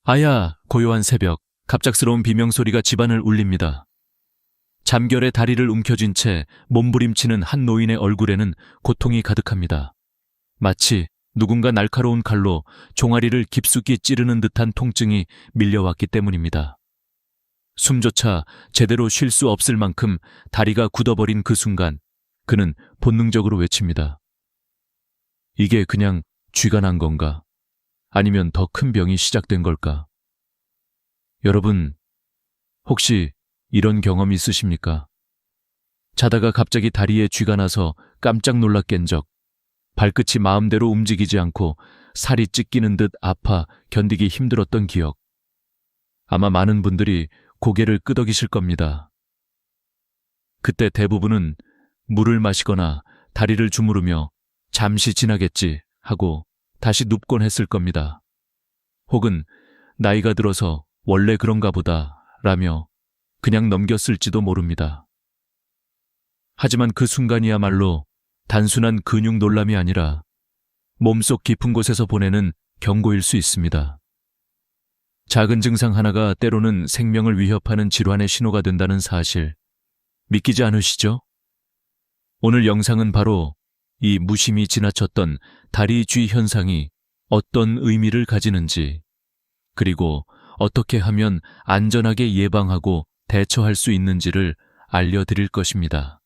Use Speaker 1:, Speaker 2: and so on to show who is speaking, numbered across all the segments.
Speaker 1: 아야, 고요한 새벽, 갑작스러운 비명소리가 집안을 울립니다. 잠결에 다리를 움켜쥔 채 몸부림치는 한 노인의 얼굴에는 고통이 가득합니다. 마치 누군가 날카로운 칼로 종아리를 깊숙이 찌르는 듯한 통증이 밀려왔기 때문입니다. 숨조차 제대로 쉴 수 없을 만큼 다리가 굳어버린 그 순간 그는 본능적으로 외칩니다. 이게 그냥 쥐가 난 건가? 아니면 더 큰 병이 시작된 걸까? 여러분, 혹시 이런 경험 있으십니까? 자다가 갑자기 다리에 쥐가 나서 깜짝 놀라 깬 적, 발끝이 마음대로 움직이지 않고 살이 찢기는 듯 아파 견디기 힘들었던 기억. 아마 많은 분들이 고개를 끄덕이실 겁니다. 그때 대부분은 물을 마시거나 다리를 주무르며 잠시 지나겠지 하고 다시 눕곤 했을 겁니다. 혹은 나이가 들어서 원래 그런가 보다 라며 그냥 넘겼을지도 모릅니다. 하지만 그 순간이야말로 단순한 근육 놀람이 아니라 몸속 깊은 곳에서 보내는 경고일 수 있습니다. 작은 증상 하나가 때로는 생명을 위협하는 질환의 신호가 된다는 사실, 믿기지 않으시죠? 오늘 영상은 바로 이 무심히 지나쳤던 다리 쥐 현상이 어떤 의미를 가지는지, 그리고 어떻게 하면 안전하게 예방하고 대처할 수 있는지를 알려드릴 것입니다.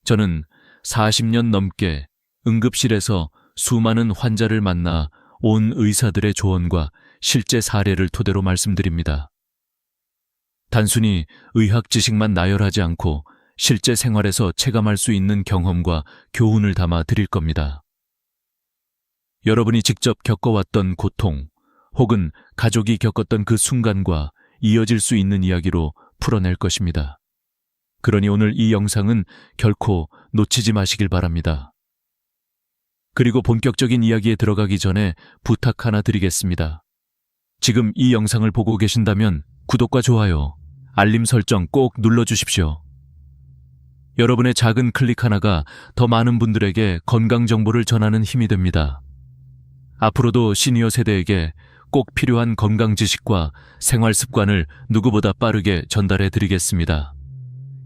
Speaker 1: 저는 40년 넘게 응급실에서 수많은 환자를 만나 온 의사들의 조언과 실제 사례를 토대로 말씀드립니다. 단순히 의학 지식만 나열하지 않고 실제 생활에서 체감할 수 있는 경험과 교훈을 담아 드릴 겁니다. 여러분이 직접 겪어왔던 고통, 혹은 가족이 겪었던 그 순간과 이어질 수 있는 이야기로 풀어낼 것입니다. 그러니 오늘 이 영상은 결코 놓치지 마시길 바랍니다. 그리고 본격적인 이야기에 들어가기 전에 부탁 하나 드리겠습니다. 지금 이 영상을 보고 계신다면 구독과 좋아요, 알림 설정 꼭 눌러주십시오. 여러분의 작은 클릭 하나가 더 많은 분들에게 건강 정보를 전하는 힘이 됩니다. 앞으로도 시니어 세대에게 꼭 필요한 건강 지식과 생활 습관을 누구보다 빠르게 전달해 드리겠습니다.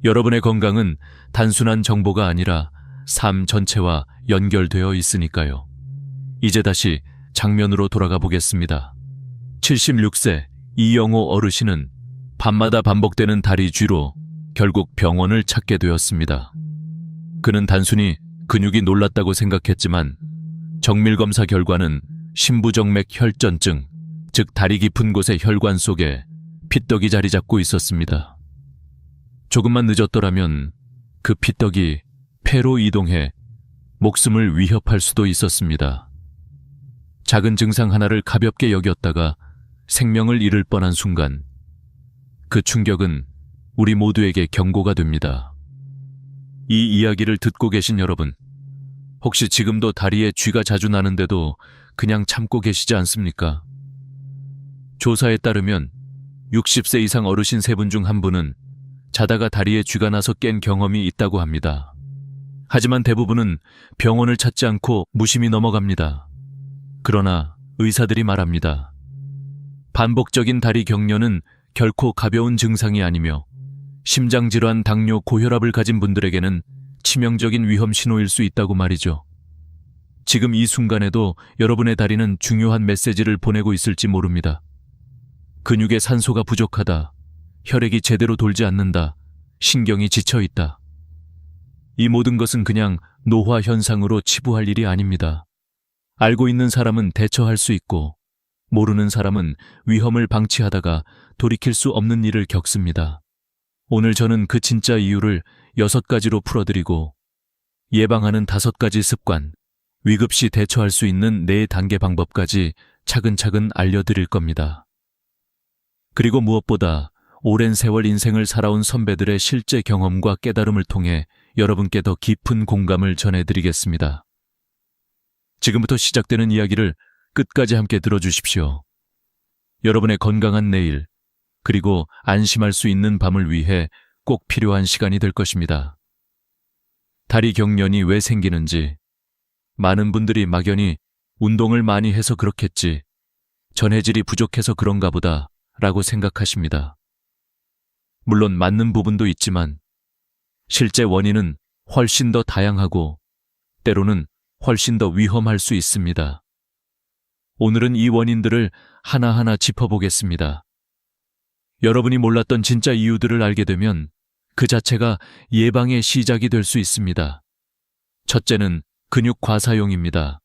Speaker 1: 여러분의 건강은 단순한 정보가 아니라 삶 전체와 연결되어 있으니까요. 이제 다시 장면으로 돌아가 보겠습니다. 76세 이영호 어르신은 밤마다 반복되는 다리 쥐로 결국 병원을 찾게 되었습니다. 그는 단순히 근육이 놀랐다고 생각했지만 정밀검사 결과는 심부정맥 혈전증, 즉 다리 깊은 곳의 혈관 속에 피떡이 자리 잡고 있었습니다. 조금만 늦었더라면 그 피떡이 폐로 이동해 목숨을 위협할 수도 있었습니다. 작은 증상 하나를 가볍게 여겼다가 생명을 잃을 뻔한 순간, 그 충격은 우리 모두에게 경고가 됩니다. 이 이야기를 듣고 계신 여러분, 혹시 지금도 다리에 쥐가 자주 나는데도 그냥 참고 계시지 않습니까? 조사에 따르면 60세 이상 어르신 3분 중 1분은 자다가 다리에 쥐가 나서 깬 경험이 있다고 합니다. 하지만 대부분은 병원을 찾지 않고 무심히 넘어갑니다. 그러나 의사들이 말합니다. 반복적인 다리 경련은 결코 가벼운 증상이 아니며 심장질환, 당뇨, 고혈압을 가진 분들에게는 치명적인 위험 신호일 수 있다고 말이죠. 지금 이 순간에도 여러분의 다리는 중요한 메시지를 보내고 있을지 모릅니다. 근육에 산소가 부족하다, 혈액이 제대로 돌지 않는다, 신경이 지쳐있다. 이 모든 것은 그냥 노화 현상으로 치부할 일이 아닙니다. 알고 있는 사람은 대처할 수 있고, 모르는 사람은 위험을 방치하다가 돌이킬 수 없는 일을 겪습니다. 오늘 저는 그 진짜 이유를 6가지로 풀어드리고 예방하는 5가지 습관, 위급시 대처할 수 있는 4단계 방법까지 차근차근 알려드릴 겁니다. 그리고 무엇보다 오랜 세월 인생을 살아온 선배들의 실제 경험과 깨달음을 통해 여러분께 더 깊은 공감을 전해드리겠습니다. 지금부터 시작되는 이야기를 끝까지 함께 들어주십시오. 여러분의 건강한 내일, 그리고 안심할 수 있는 밤을 위해 꼭 필요한 시간이 될 것입니다. 다리 경련이 왜 생기는지, 많은 분들이 막연히 운동을 많이 해서 그렇겠지, 전해질이 부족해서 그런가 보다 라고 생각하십니다. 물론 맞는 부분도 있지만 실제 원인은 훨씬 더 다양하고 때로는 훨씬 더 위험할 수 있습니다. 오늘은 이 원인들을 하나하나 짚어보겠습니다. 여러분이 몰랐던 진짜 이유들을 알게 되면 그 자체가 예방의 시작이 될 수 있습니다. 첫째는 근육 과사용입니다.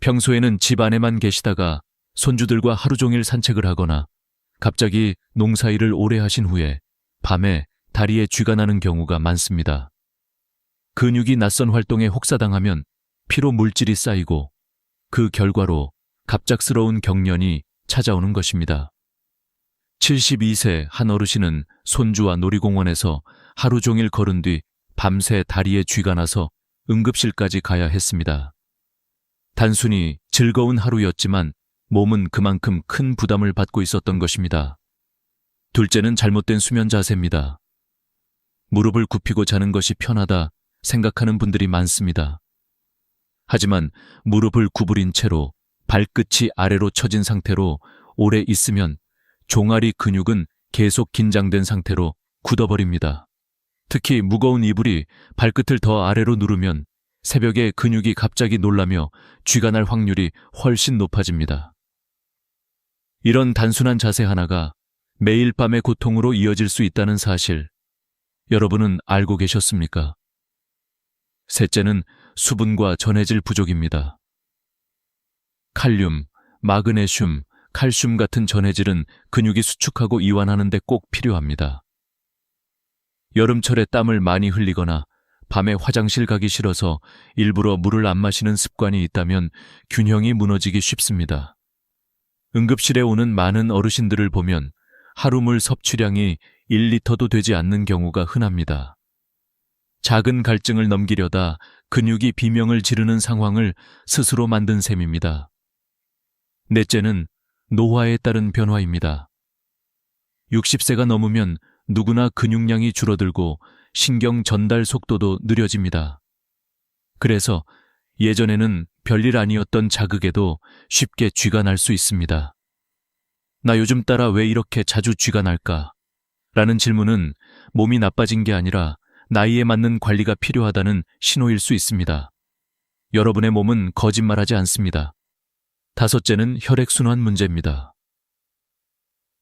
Speaker 1: 평소에는 집 안에만 계시다가 손주들과 하루 종일 산책을 하거나 갑자기 농사일을 오래 하신 후에 밤에 다리에 쥐가 나는 경우가 많습니다. 근육이 낯선 활동에 혹사당하면 피로 물질이 쌓이고 그 결과로 갑작스러운 경련이 찾아오는 것입니다. 72세 한 어르신은 손주와 놀이공원에서 하루 종일 걸은 뒤 밤새 다리에 쥐가 나서 응급실까지 가야 했습니다. 단순히 즐거운 하루였지만 몸은 그만큼 큰 부담을 받고 있었던 것입니다. 둘째는 잘못된 수면 자세입니다. 무릎을 굽히고 자는 것이 편하다 생각하는 분들이 많습니다. 하지만 무릎을 구부린 채로 발끝이 아래로 처진 상태로 오래 있으면 종아리 근육은 계속 긴장된 상태로 굳어버립니다. 특히 무거운 이불이 발끝을 더 아래로 누르면 새벽에 근육이 갑자기 놀라며 쥐가 날 확률이 훨씬 높아집니다. 이런 단순한 자세 하나가 매일 밤의 고통으로 이어질 수 있다는 사실, 여러분은 알고 계셨습니까? 셋째는 수분과 전해질 부족입니다. 칼륨, 마그네슘, 칼슘 같은 전해질은 근육이 수축하고 이완하는 데 꼭 필요합니다. 여름철에 땀을 많이 흘리거나 밤에 화장실 가기 싫어서 일부러 물을 안 마시는 습관이 있다면 균형이 무너지기 쉽습니다. 응급실에 오는 많은 어르신들을 보면 하루 물 섭취량이 1리터도 되지 않는 경우가 흔합니다. 작은 갈증을 넘기려다 근육이 비명을 지르는 상황을 스스로 만든 셈입니다. 넷째는 노화에 따른 변화입니다. 60세가 넘으면 누구나 근육량이 줄어들고 신경 전달 속도도 느려집니다. 그래서 예전에는 별일 아니었던 자극에도 쉽게 쥐가 날 수 있습니다. 나 요즘 따라 왜 이렇게 자주 쥐가 날까? 라는 질문은 몸이 나빠진 게 아니라 나이에 맞는 관리가 필요하다는 신호일 수 있습니다. 여러분의 몸은 거짓말하지 않습니다. 다섯째는 혈액순환 문제입니다.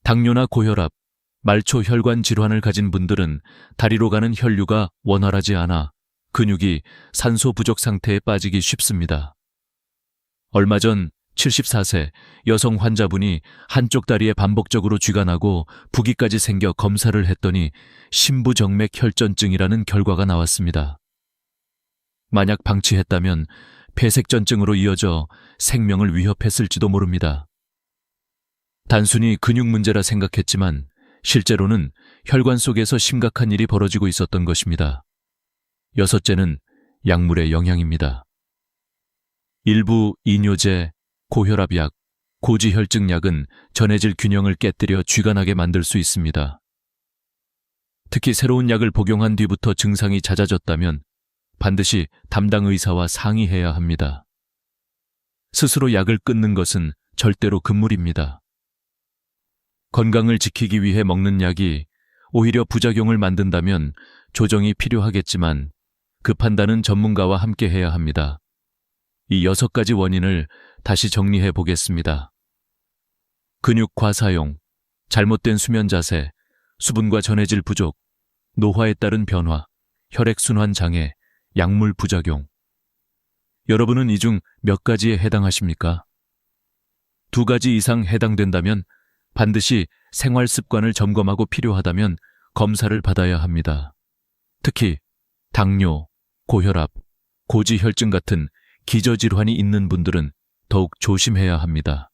Speaker 1: 당뇨나 고혈압, 말초 혈관 질환을 가진 분들은 다리로 가는 혈류가 원활하지 않아 근육이 산소 부족 상태에 빠지기 쉽습니다. 얼마 전 74세 여성 환자분이 한쪽 다리에 반복적으로 쥐가 나고 부기까지 생겨 검사를 했더니 심부정맥 혈전증이라는 결과가 나왔습니다. 만약 방치했다면 폐색전증으로 이어져 생명을 위협했을지도 모릅니다. 단순히 근육 문제라 생각했지만 실제로는 혈관 속에서 심각한 일이 벌어지고 있었던 것입니다. 여섯째는 약물의 영향입니다. 일부 이뇨제, 고혈압약, 고지혈증약은 전해질 균형을 깨뜨려 쥐가 나게 만들 수 있습니다. 특히 새로운 약을 복용한 뒤부터 증상이 잦아졌다면 반드시 담당 의사와 상의해야 합니다. 스스로 약을 끊는 것은 절대로 금물입니다. 건강을 지키기 위해 먹는 약이 오히려 부작용을 만든다면 조정이 필요하겠지만 그 판단은 전문가와 함께 해야 합니다. 이 6가지 원인을 다시 정리해 보겠습니다. 근육 과사용, 잘못된 수면 자세, 수분과 전해질 부족, 노화에 따른 변화, 혈액순환 장애, 약물 부작용. 여러분은 이 중 몇 가지에 해당하십니까? 2가지 이상 해당된다면 반드시 생활 습관을 점검하고 필요하다면 검사를 받아야 합니다. 특히 당뇨, 고혈압, 고지혈증 같은 기저질환이 있는 분들은 더욱 조심해야 합니다.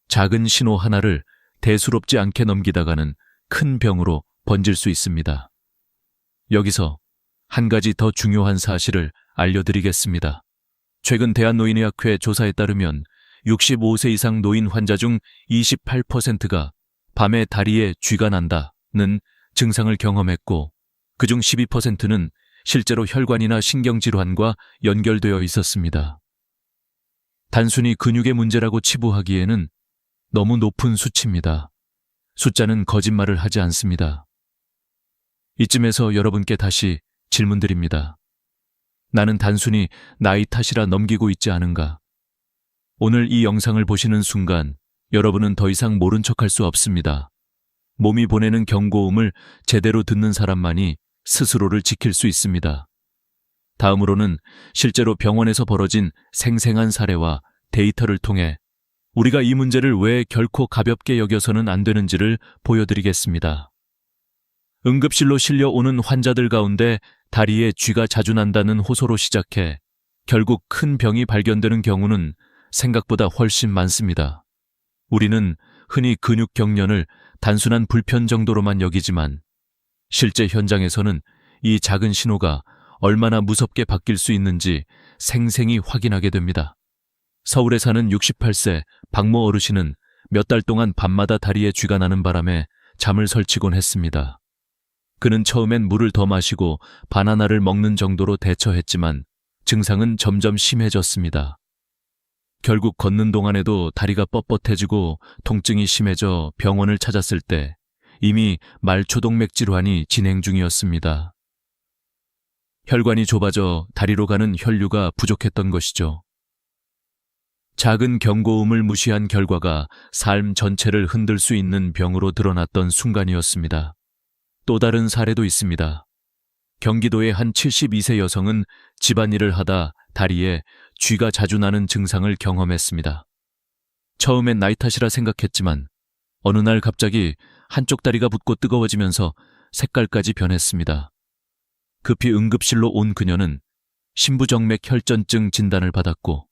Speaker 1: 작은 신호 하나를 대수롭지 않게 넘기다가는 큰 병으로 번질 수 있습니다. 여기서 한 가지 더 중요한 사실을 알려드리겠습니다. 최근 대한노인의학회 조사에 따르면 65세 이상 노인 환자 중 28%가 밤에 다리에 쥐가 난다는 증상을 경험했고 그중 12%는 실제로 혈관이나 신경질환과 연결되어 있었습니다. 단순히 근육의 문제라고 치부하기에는 너무 높은 수치입니다. 숫자는 거짓말을 하지 않습니다. 이쯤에서 여러분께 다시 질문드립니다. 나는 단순히 나이 탓이라 넘기고 있지 않은가? 오늘 이 영상을 보시는 순간 여러분은 더 이상 모른 척할 수 없습니다. 몸이 보내는 경고음을 제대로 듣는 사람만이 스스로를 지킬 수 있습니다. 다음으로는 실제로 병원에서 벌어진 생생한 사례와 데이터를 통해 우리가 이 문제를 왜 결코 가볍게 여겨서는 안 되는지를 보여드리겠습니다. 응급실로 실려오는 환자들 가운데 다리에 쥐가 자주 난다는 호소로 시작해 결국 큰 병이 발견되는 경우는 생각보다 훨씬 많습니다. 우리는 흔히 근육 경련을 단순한 불편 정도로만 여기지만 실제 현장에서는 이 작은 신호가 얼마나 무섭게 바뀔 수 있는지 생생히 확인하게 됩니다. 서울에 사는 68세 박모 어르신은 몇 달 동안 밤마다 다리에 쥐가 나는 바람에 잠을 설치곤 했습니다. 그는 처음엔 물을 더 마시고 바나나를 먹는 정도로 대처했지만 증상은 점점 심해졌습니다. 결국 걷는 동안에도 다리가 뻣뻣해지고 통증이 심해져 병원을 찾았을 때 이미 말초동맥 질환이 진행 중이었습니다. 혈관이 좁아져 다리로 가는 혈류가 부족했던 것이죠. 작은 경고음을 무시한 결과가 삶 전체를 흔들 수 있는 병으로 드러났던 순간이었습니다. 또 다른 사례도 있습니다. 경기도의 한 72세 여성은 집안일을 하다 다리에 쥐가 자주 나는 증상을 경험했습니다. 처음엔 나이 탓이라 생각했지만 어느 날 갑자기 한쪽 다리가 붓고 뜨거워지면서 색깔까지 변했습니다. 급히 응급실로 온 그녀는 심부정맥 혈전증 진단을 받았고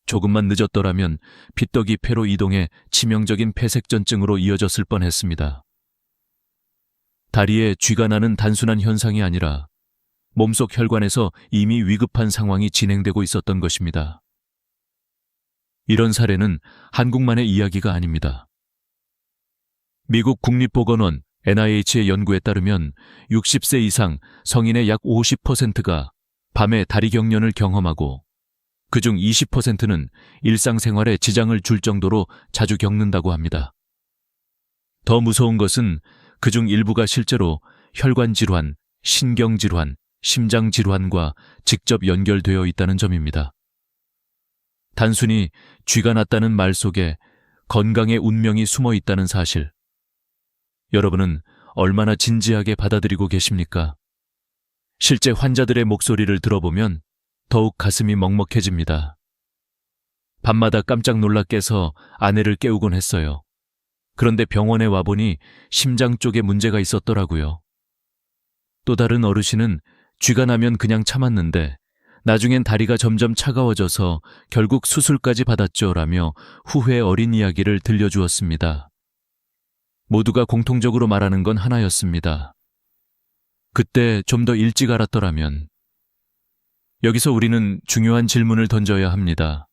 Speaker 1: 조금만 늦었더라면 핏떡이 폐로 이동해 치명적인 폐색전증으로 이어졌을 뻔했습니다. 다리에 쥐가 나는 단순한 현상이 아니라 몸속 혈관에서 이미 위급한 상황이 진행되고 있었던 것입니다. 이런 사례는 한국만의 이야기가 아닙니다. 미국 국립보건원 NIH의 연구에 따르면 60세 이상 성인의 약 50%가 밤에 다리 경련을 경험하고 그중 20%는 일상생활에 지장을 줄 정도로 자주 겪는다고 합니다. 더 무서운 것은 그중 일부가 실제로 혈관질환, 신경질환, 심장질환과 직접 연결되어 있다는 점입니다. 단순히 쥐가 났다는 말 속에 건강의 운명이 숨어 있다는 사실. 여러분은 얼마나 진지하게 받아들이고 계십니까? 실제 환자들의 목소리를 들어보면 더욱 가슴이 먹먹해집니다. 밤마다 깜짝 놀라 깨서 아내를 깨우곤 했어요. 그런데 병원에 와보니 심장 쪽에 문제가 있었더라고요. 또 다른 어르신은 쥐가 나면 그냥 참았는데 나중엔 다리가 점점 차가워져서 결국 수술까지 받았죠 라며 후회 어린 이야기를 들려주었습니다. 모두가 공통적으로 말하는 건 하나였습니다. 그때 좀 더 일찍 알았더라면. 여기서 우리는 중요한 질문을 던져야 합니다.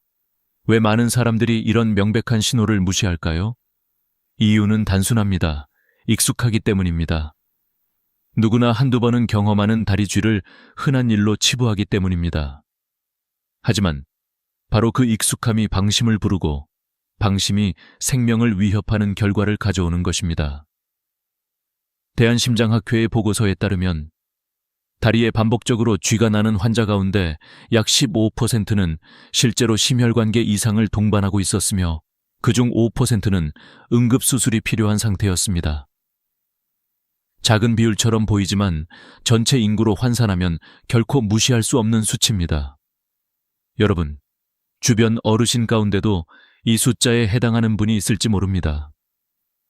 Speaker 1: 왜 많은 사람들이 이런 명백한 신호를 무시할까요? 이유는 단순합니다. 익숙하기 때문입니다. 누구나 한두 번은 경험하는 다리쥐를 흔한 일로 치부하기 때문입니다. 하지만 바로 그 익숙함이 방심을 부르고 방심이 생명을 위협하는 결과를 가져오는 것입니다. 대한심장학회의 보고서에 따르면 다리에 반복적으로 쥐가 나는 환자 가운데 약 15%는 실제로 심혈관계 이상을 동반하고 있었으며 그중 5%는 응급수술이 필요한 상태였습니다. 작은 비율처럼 보이지만 전체 인구로 환산하면 결코 무시할 수 없는 수치입니다. 여러분, 주변 어르신 가운데도 이 숫자에 해당하는 분이 있을지 모릅니다.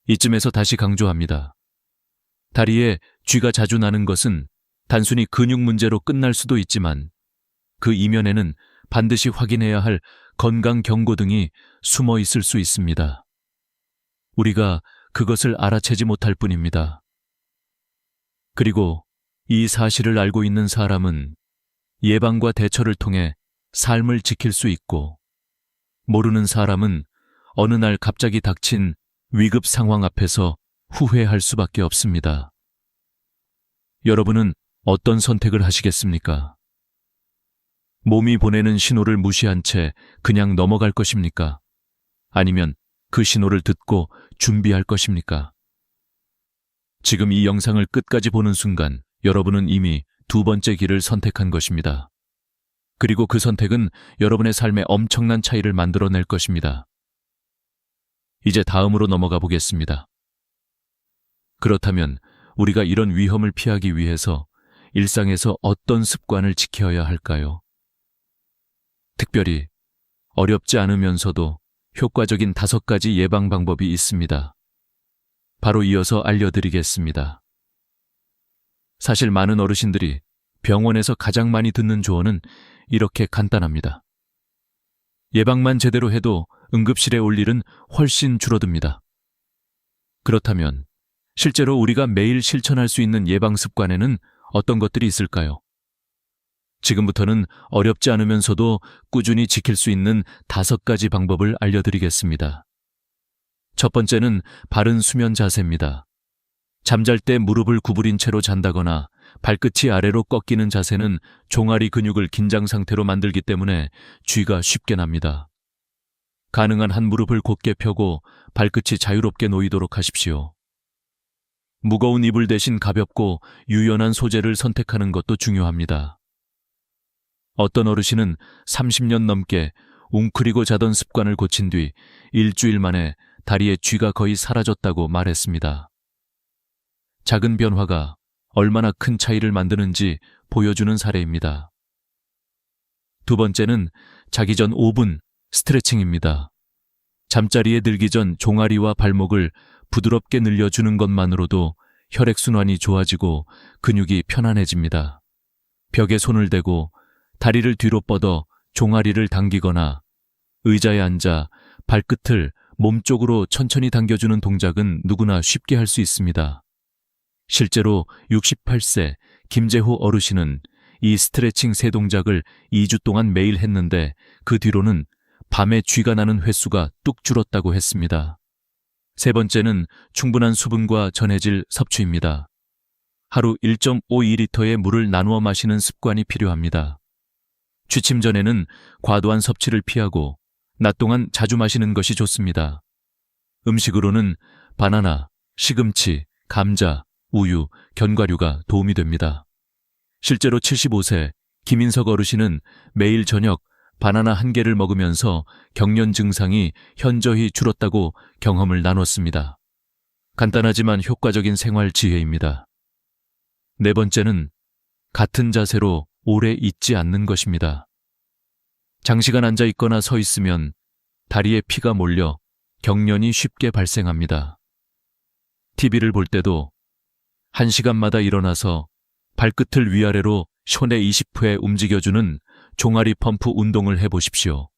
Speaker 1: 이쯤에서 다시 강조합니다. 다리에 쥐가 자주 나는 것은 단순히 근육 문제로 끝날 수도 있지만 그 이면에는 반드시 확인해야 할 건강 경고등이 숨어 있을 수 있습니다. 우리가 그것을 알아채지 못할 뿐입니다. 그리고 이 사실을 알고 있는 사람은 예방과 대처를 통해 삶을 지킬 수 있고 모르는 사람은 어느 날 갑자기 닥친 위급 상황 앞에서 후회할 수밖에 없습니다. 여러분은 어떤 선택을 하시겠습니까? 몸이 보내는 신호를 무시한 채 그냥 넘어갈 것입니까? 아니면 그 신호를 듣고 준비할 것입니까? 지금 이 영상을 끝까지 보는 순간 여러분은 이미 두 번째 길을 선택한 것입니다. 그리고 그 선택은 여러분의 삶에 엄청난 차이를 만들어낼 것입니다. 이제 다음으로 넘어가 보겠습니다. 그렇다면 우리가 이런 위험을 피하기 위해서 일상에서 어떤 습관을 지켜야 할까요? 특별히 어렵지 않으면서도 효과적인 5가지 예방 방법이 있습니다. 바로 이어서 알려드리겠습니다. 사실 많은 어르신들이 병원에서 가장 많이 듣는 조언은 이렇게 간단합니다. 예방만 제대로 해도 응급실에 올 일은 훨씬 줄어듭니다. 그렇다면 실제로 우리가 매일 실천할 수 있는 예방 습관에는 어떤 것들이 있을까요? 지금부터는 어렵지 않으면서도 꾸준히 지킬 수 있는 5가지 방법을 알려드리겠습니다. 첫 번째는 바른 수면 자세입니다. 잠잘 때 무릎을 구부린 채로 잔다거나 발끝이 아래로 꺾이는 자세는 종아리 근육을 긴장 상태로 만들기 때문에 쥐가 쉽게 납니다. 가능한 한 무릎을 곧게 펴고 발끝이 자유롭게 놓이도록 하십시오. 무거운 이불 대신 가볍고 유연한 소재를 선택하는 것도 중요합니다. 어떤 어르신은 30년 넘게 웅크리고 자던 습관을 고친 뒤 일주일 만에 다리에 쥐가 거의 사라졌다고 말했습니다. 작은 변화가 얼마나 큰 차이를 만드는지 보여주는 사례입니다. 두 번째는 자기 전 5분 스트레칭입니다. 잠자리에 들기 전 종아리와 발목을 부드럽게 늘려주는 것만으로도 혈액순환이 좋아지고 근육이 편안해집니다. 벽에 손을 대고 다리를 뒤로 뻗어 종아리를 당기거나 의자에 앉아 발끝을 몸쪽으로 천천히 당겨주는 동작은 누구나 쉽게 할 수 있습니다. 실제로 68세 김재호 어르신은 이 스트레칭 3동작을 2주 동안 매일 했는데 그 뒤로는 밤에 쥐가 나는 횟수가 뚝 줄었다고 했습니다. 세 번째는 충분한 수분과 전해질 섭취입니다. 하루 1.52리터의 물을 나누어 마시는 습관이 필요합니다. 취침 전에는 과도한 섭취를 피하고 낮 동안 자주 마시는 것이 좋습니다. 음식으로는 바나나, 시금치, 감자, 우유, 견과류가 도움이 됩니다. 실제로 75세 김인석 어르신은 매일 저녁 바나나 1개를 먹으면서 경련 증상이 현저히 줄었다고 경험을 나눴습니다. 간단하지만 효과적인 생활 지혜입니다. 네 번째는 같은 자세로 오래 있지 않는 것입니다. 장시간 앉아 있거나 서 있으면 다리에 피가 몰려 경련이 쉽게 발생합니다. TV를 볼 때도 1시간마다 일어나서 발끝을 위아래로 쇼내 20회 움직여주는 종아리 펌프 운동을 해보십시오.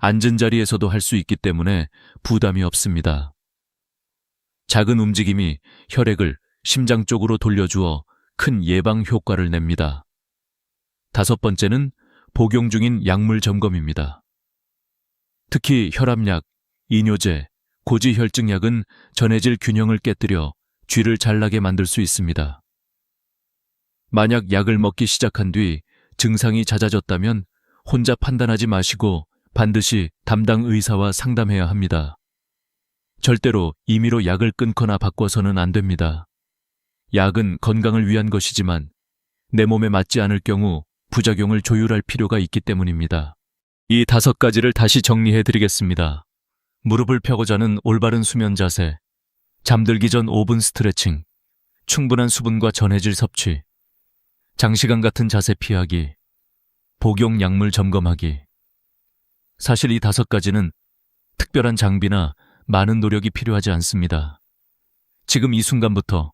Speaker 1: 앉은 자리에서도 할 수 있기 때문에 부담이 없습니다. 작은 움직임이 혈액을 심장 쪽으로 돌려주어 큰 예방 효과를 냅니다. 5번째는 복용 중인 약물 점검입니다. 특히 혈압약, 이뇨제, 고지혈증약은 전해질 균형을 깨뜨려 쥐를 잘 나게 만들 수 있습니다. 만약 약을 먹기 시작한 뒤 증상이 잦아졌다면 혼자 판단하지 마시고 반드시 담당 의사와 상담해야 합니다. 절대로 임의로 약을 끊거나 바꿔서는 안 됩니다. 약은 건강을 위한 것이지만 내 몸에 맞지 않을 경우 부작용을 조율할 필요가 있기 때문입니다. 이 5가지를 다시 정리해 드리겠습니다. 무릎을 펴고 자는 올바른 수면 자세, 잠들기 전 5분 스트레칭, 충분한 수분과 전해질 섭취, 장시간 같은 자세 피하기, 복용 약물 점검하기. 사실 이 5가지는 특별한 장비나 많은 노력이 필요하지 않습니다. 지금 이 순간부터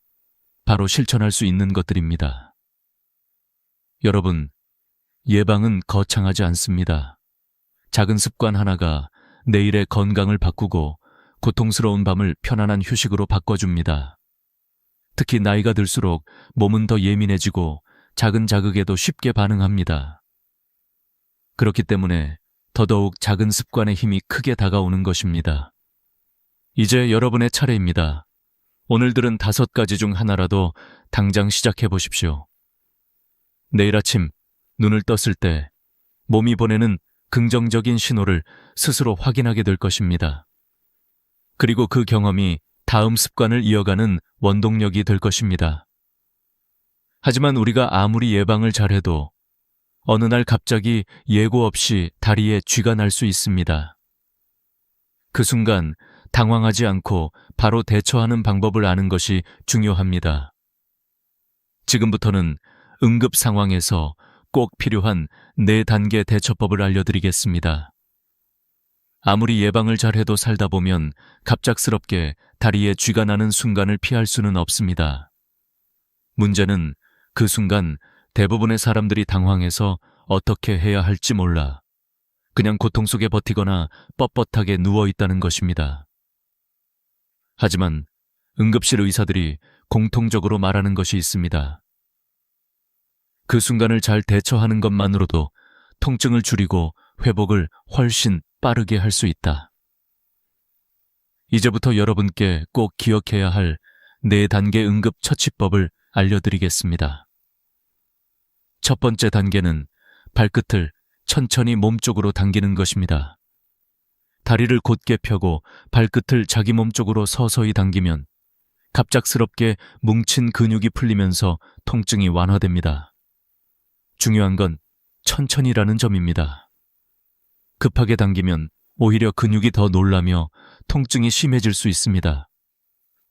Speaker 1: 바로 실천할 수 있는 것들입니다. 여러분, 예방은 거창하지 않습니다. 작은 습관 하나가 내일의 건강을 바꾸고 고통스러운 밤을 편안한 휴식으로 바꿔줍니다. 특히 나이가 들수록 몸은 더 예민해지고 작은 자극에도 쉽게 반응합니다. 그렇기 때문에 더더욱 작은 습관의 힘이 크게 다가오는 것입니다. 이제 여러분의 차례입니다. 오늘 들은 5가지 중 하나라도 당장 시작해 보십시오. 내일 아침 눈을 떴을 때 몸이 보내는 긍정적인 신호를 스스로 확인하게 될 것입니다. 그리고 그 경험이 다음 습관을 이어가는 원동력이 될 것입니다. 하지만 우리가 아무리 예방을 잘해도 어느 날 갑자기 예고 없이 다리에 쥐가 날 수 있습니다. 그 순간 당황하지 않고 바로 대처하는 방법을 아는 것이 중요합니다. 지금부터는 응급 상황에서 꼭 필요한 4단계 대처법을 알려드리겠습니다. 아무리 예방을 잘해도 살다 보면 갑작스럽게 다리에 쥐가 나는 순간을 피할 수는 없습니다. 문제는 그 순간 대부분의 사람들이 당황해서 어떻게 해야 할지 몰라 그냥 고통 속에 버티거나 뻣뻣하게 누워 있다는 것입니다. 하지만 응급실 의사들이 공통적으로 말하는 것이 있습니다. 그 순간을 잘 대처하는 것만으로도 통증을 줄이고 회복을 훨씬 빠르게 할 수 있다. 이제부터 여러분께 꼭 기억해야 할 4단계 응급 처치법을 알려드리겠습니다. 첫 번째 단계는 발끝을 천천히 몸쪽으로 당기는 것입니다. 다리를 곧게 펴고 발끝을 자기 몸쪽으로 서서히 당기면 갑작스럽게 뭉친 근육이 풀리면서 통증이 완화됩니다. 중요한 건 천천히라는 점입니다. 급하게 당기면 오히려 근육이 더 놀라며 통증이 심해질 수 있습니다.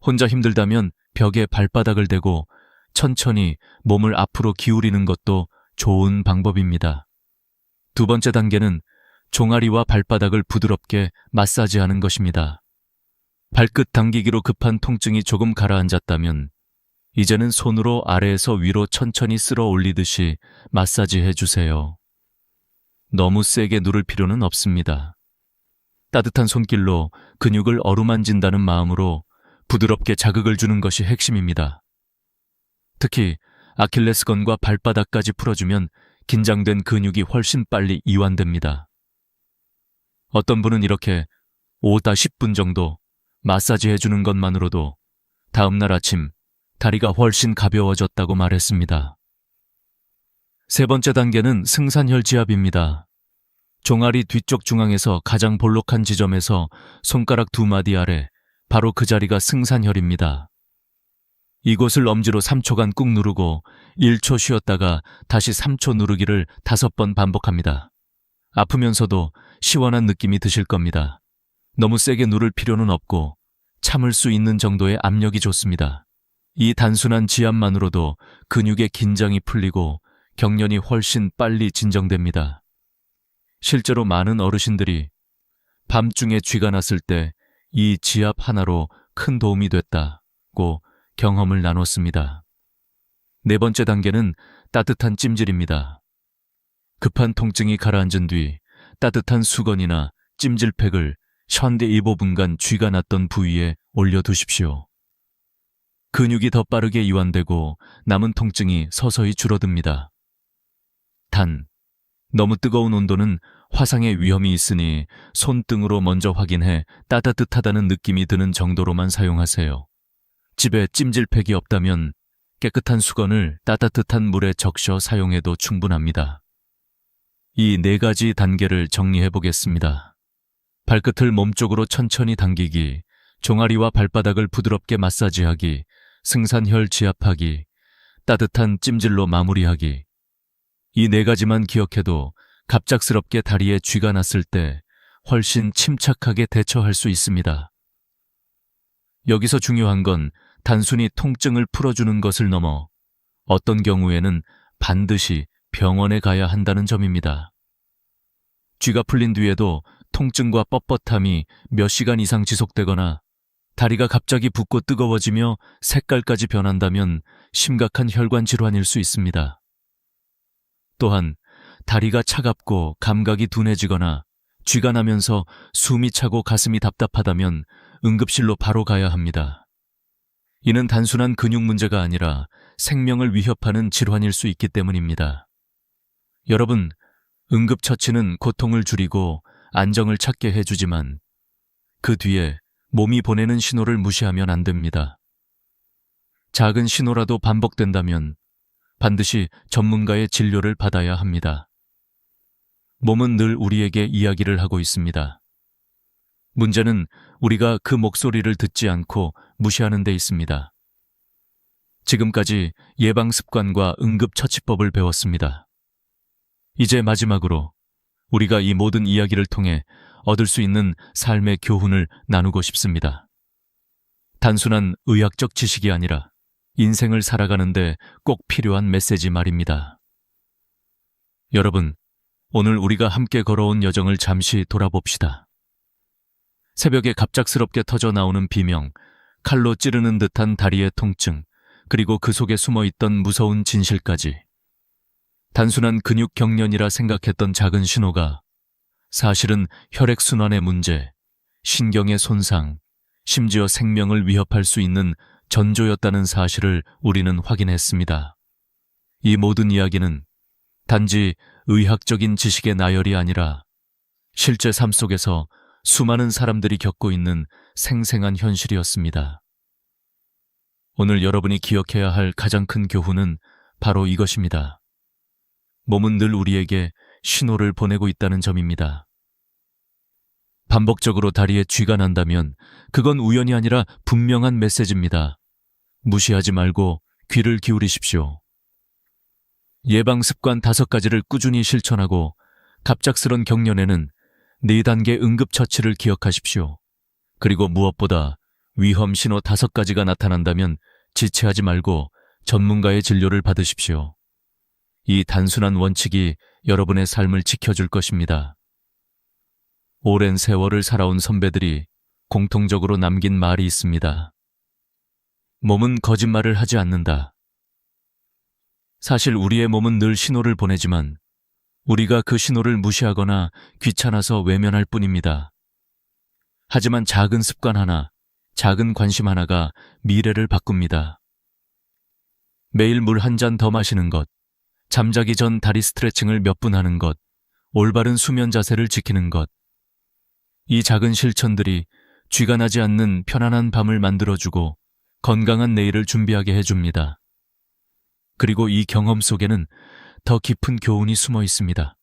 Speaker 1: 혼자 힘들다면 벽에 발바닥을 대고 천천히 몸을 앞으로 기울이는 것도 좋은 방법입니다. 두 번째 단계는 종아리와 발바닥을 부드럽게 마사지하는 것입니다. 발끝 당기기로 급한 통증이 조금 가라앉았다면 이제는 손으로 아래에서 위로 천천히 쓸어 올리듯이 마사지해 주세요. 너무 세게 누를 필요는 없습니다. 따뜻한 손길로 근육을 어루만진다는 마음으로 부드럽게 자극을 주는 것이 핵심입니다. 특히 아킬레스건과 발바닥까지 풀어주면 긴장된 근육이 훨씬 빨리 이완됩니다. 어떤 분은 이렇게 5-10분 정도 마사지 해주는 것만으로도 다음날 아침 다리가 훨씬 가벼워졌다고 말했습니다. 세 번째 단계는 승산혈지압입니다. 종아리 뒤쪽 중앙에서 가장 볼록한 지점에서 손가락 2마디 아래, 바로 그 자리가 승산혈입니다. 이곳을 엄지로 3초간 꾹 누르고 1초 쉬었다가 다시 3초 누르기를 5번 반복합니다. 아프면서도 시원한 느낌이 드실 겁니다. 너무 세게 누를 필요는 없고 참을 수 있는 정도의 압력이 좋습니다. 이 단순한 지압만으로도 근육의 긴장이 풀리고 경련이 훨씬 빨리 진정됩니다. 실제로 많은 어르신들이 밤중에 쥐가 났을 때 이 지압 하나로 큰 도움이 됐다고 경험을 나눴습니다. 네 번째 단계는 따뜻한 찜질입니다. 급한 통증이 가라앉은 뒤 따뜻한 수건이나 찜질팩을 현대 15분간 쥐가 났던 부위에 올려두십시오. 근육이 더 빠르게 이완되고 남은 통증이 서서히 줄어듭니다. 단, 너무 뜨거운 온도는 화상의 위험이 있으니 손등으로 먼저 확인해 따뜻하다는 느낌이 드는 정도로만 사용하세요. 집에 찜질팩이 없다면 깨끗한 수건을 따뜻한 물에 적셔 사용해도 충분합니다. 이 4가지 단계를 정리해 보겠습니다. 발끝을 몸쪽으로 천천히 당기기, 종아리와 발바닥을 부드럽게 마사지하기, 승산혈 지압하기, 따뜻한 찜질로 마무리하기. 이 4가지만 기억해도 갑작스럽게 다리에 쥐가 났을 때 훨씬 침착하게 대처할 수 있습니다. 여기서 중요한 건 단순히 통증을 풀어주는 것을 넘어 어떤 경우에는 반드시 병원에 가야 한다는 점입니다. 쥐가 풀린 뒤에도 통증과 뻣뻣함이 몇 시간 이상 지속되거나 다리가 갑자기 붓고 뜨거워지며 색깔까지 변한다면 심각한 혈관 질환일 수 있습니다. 또한 다리가 차갑고 감각이 둔해지거나 쥐가 나면서 숨이 차고 가슴이 답답하다면 응급실로 바로 가야 합니다. 이는 단순한 근육 문제가 아니라 생명을 위협하는 질환일 수 있기 때문입니다. 여러분, 응급처치는 고통을 줄이고 안정을 찾게 해주지만 그 뒤에 몸이 보내는 신호를 무시하면 안 됩니다. 작은 신호라도 반복된다면 반드시 전문가의 진료를 받아야 합니다. 몸은 늘 우리에게 이야기를 하고 있습니다. 문제는 우리가 그 목소리를 듣지 않고 무시하는 데 있습니다. 지금까지 예방 습관과 응급처치법을 배웠습니다. 이제 마지막으로 우리가 이 모든 이야기를 통해 얻을 수 있는 삶의 교훈을 나누고 싶습니다. 단순한 의학적 지식이 아니라 인생을 살아가는데 꼭 필요한 메시지 말입니다. 여러분, 오늘 우리가 함께 걸어온 여정을 잠시 돌아봅시다. 새벽에 갑작스럽게 터져 나오는 비명, 칼로 찌르는 듯한 다리의 통증, 그리고 그 속에 숨어있던 무서운 진실까지. 단순한 근육 경련이라 생각했던 작은 신호가 사실은 혈액순환의 문제, 신경의 손상, 심지어 생명을 위협할 수 있는 전조였다는 사실을 우리는 확인했습니다. 이 모든 이야기는 단지 의학적인 지식의 나열이 아니라 실제 삶 속에서 수많은 사람들이 겪고 있는 생생한 현실이었습니다. 오늘 여러분이 기억해야 할 가장 큰 교훈은 바로 이것입니다. 몸은 늘 우리에게 신호를 보내고 있다는 점입니다. 반복적으로 다리에 쥐가 난다면 그건 우연이 아니라 분명한 메시지입니다. 무시하지 말고 귀를 기울이십시오. 예방 습관 5가지를 꾸준히 실천하고 갑작스런 경련에는 4단계 응급처치를 기억하십시오. 그리고 무엇보다 위험 신호 5가지가 나타난다면 지체하지 말고 전문가의 진료를 받으십시오. 이 단순한 원칙이 여러분의 삶을 지켜줄 것입니다. 오랜 세월을 살아온 선배들이 공통적으로 남긴 말이 있습니다. 몸은 거짓말을 하지 않는다. 사실 우리의 몸은 늘 신호를 보내지만 우리가 그 신호를 무시하거나 귀찮아서 외면할 뿐입니다. 하지만 작은 습관 하나, 작은 관심 하나가 미래를 바꿉니다. 매일 물 한 잔 더 마시는 것, 잠자기 전 다리 스트레칭을 몇 분 하는 것, 올바른 수면 자세를 지키는 것. 이 작은 실천들이 쥐가 나지 않는 편안한 밤을 만들어주고 건강한 내일을 준비하게 해줍니다. 그리고 이 경험 속에는 더 깊은 교훈이 숨어 있습니다.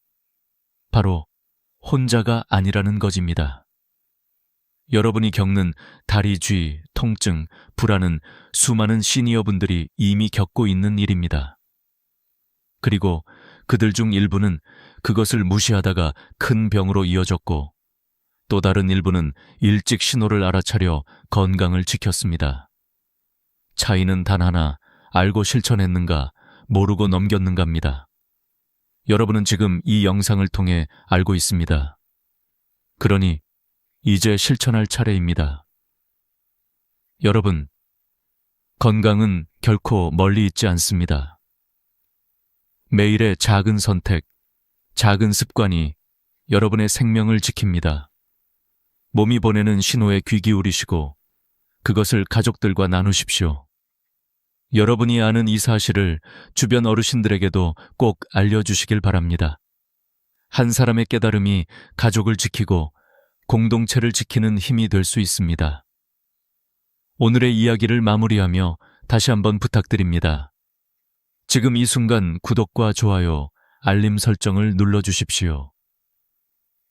Speaker 1: 바로 혼자가 아니라는 것입니다. 여러분이 겪는 다리 쥐, 통증, 불안은 수많은 시니어분들이 이미 겪고 있는 일입니다. 그리고 그들 중 일부는 그것을 무시하다가 큰 병으로 이어졌고 또 다른 일부는 일찍 신호를 알아차려 건강을 지켰습니다. 차이는 단 하나, 알고 실천했는가, 모르고 넘겼는가입니다. 여러분은 지금 이 영상을 통해 알고 있습니다. 그러니 이제 실천할 차례입니다. 여러분, 건강은 결코 멀리 있지 않습니다. 매일의 작은 선택, 작은 습관이 여러분의 생명을 지킵니다. 몸이 보내는 신호에 귀 기울이시고 그것을 가족들과 나누십시오. 여러분이 아는 이 사실을 주변 어르신들에게도 꼭 알려주시길 바랍니다. 한 사람의 깨달음이 가족을 지키고 공동체를 지키는 힘이 될 수 있습니다. 오늘의 이야기를 마무리하며 다시 한번 부탁드립니다. 지금 이 순간 구독과 좋아요, 알림 설정을 눌러주십시오.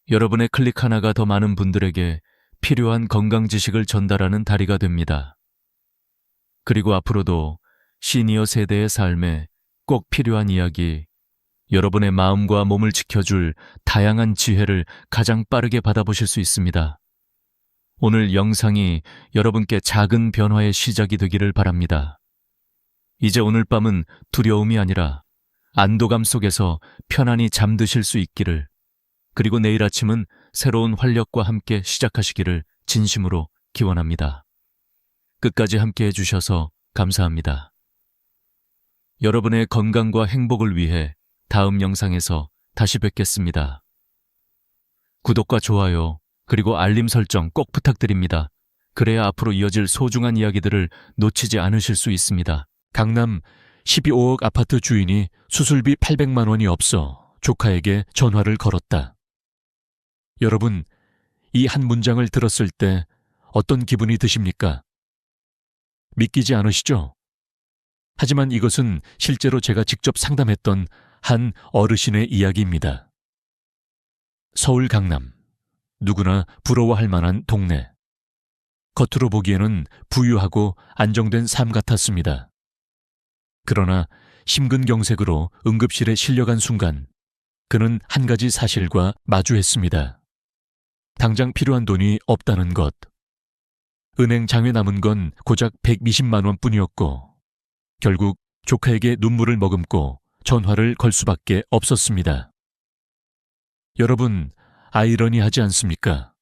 Speaker 1: 여러분의 클릭 하나가 더 많은 분들에게 필요한 건강 지식을 전달하는 다리가 됩니다. 그리고 앞으로도 시니어 세대의 삶에 꼭 필요한 이야기, 여러분의 마음과 몸을 지켜줄 다양한 지혜를 가장 빠르게 받아보실 수 있습니다. 오늘 영상이 여러분께 작은 변화의 시작이 되기를 바랍니다. 이제 오늘 밤은 두려움이 아니라 안도감 속에서 편안히 잠드실 수 있기를, 그리고 내일 아침은 새로운 활력과 함께 시작하시기를 진심으로 기원합니다. 끝까지 함께 해주셔서 감사합니다. 여러분의 건강과 행복을 위해 다음 영상에서 다시 뵙겠습니다. 구독과 좋아요, 그리고 알림 설정 꼭 부탁드립니다. 그래야 앞으로 이어질 소중한 이야기들을 놓치지 않으실 수 있습니다. 강남 12억 아파트 주인이 수술비 800만 원이 없어 조카에게 전화를 걸었다. 여러분, 이 한 문장을 들었을 때 어떤 기분이 드십니까? 믿기지 않으시죠? 하지만 이것은 실제로 제가 직접 상담했던 한 어르신의 이야기입니다. 서울 강남 누구나 부러워할 만한 동네. 겉으로 보기에는 부유하고 안정된 삶 같았습니다. 그러나 심근경색으로 응급실에 실려간 순간 그는 한 가지 사실과 마주했습니다. 당장 필요한 돈이 없다는 것. 은행 장에 남은 건 고작 120만 원뿐이었고 결국 조카에게 눈물을 머금고 전화를 걸 수밖에 없었습니다. 여러분, 아이러니하지 않습니까?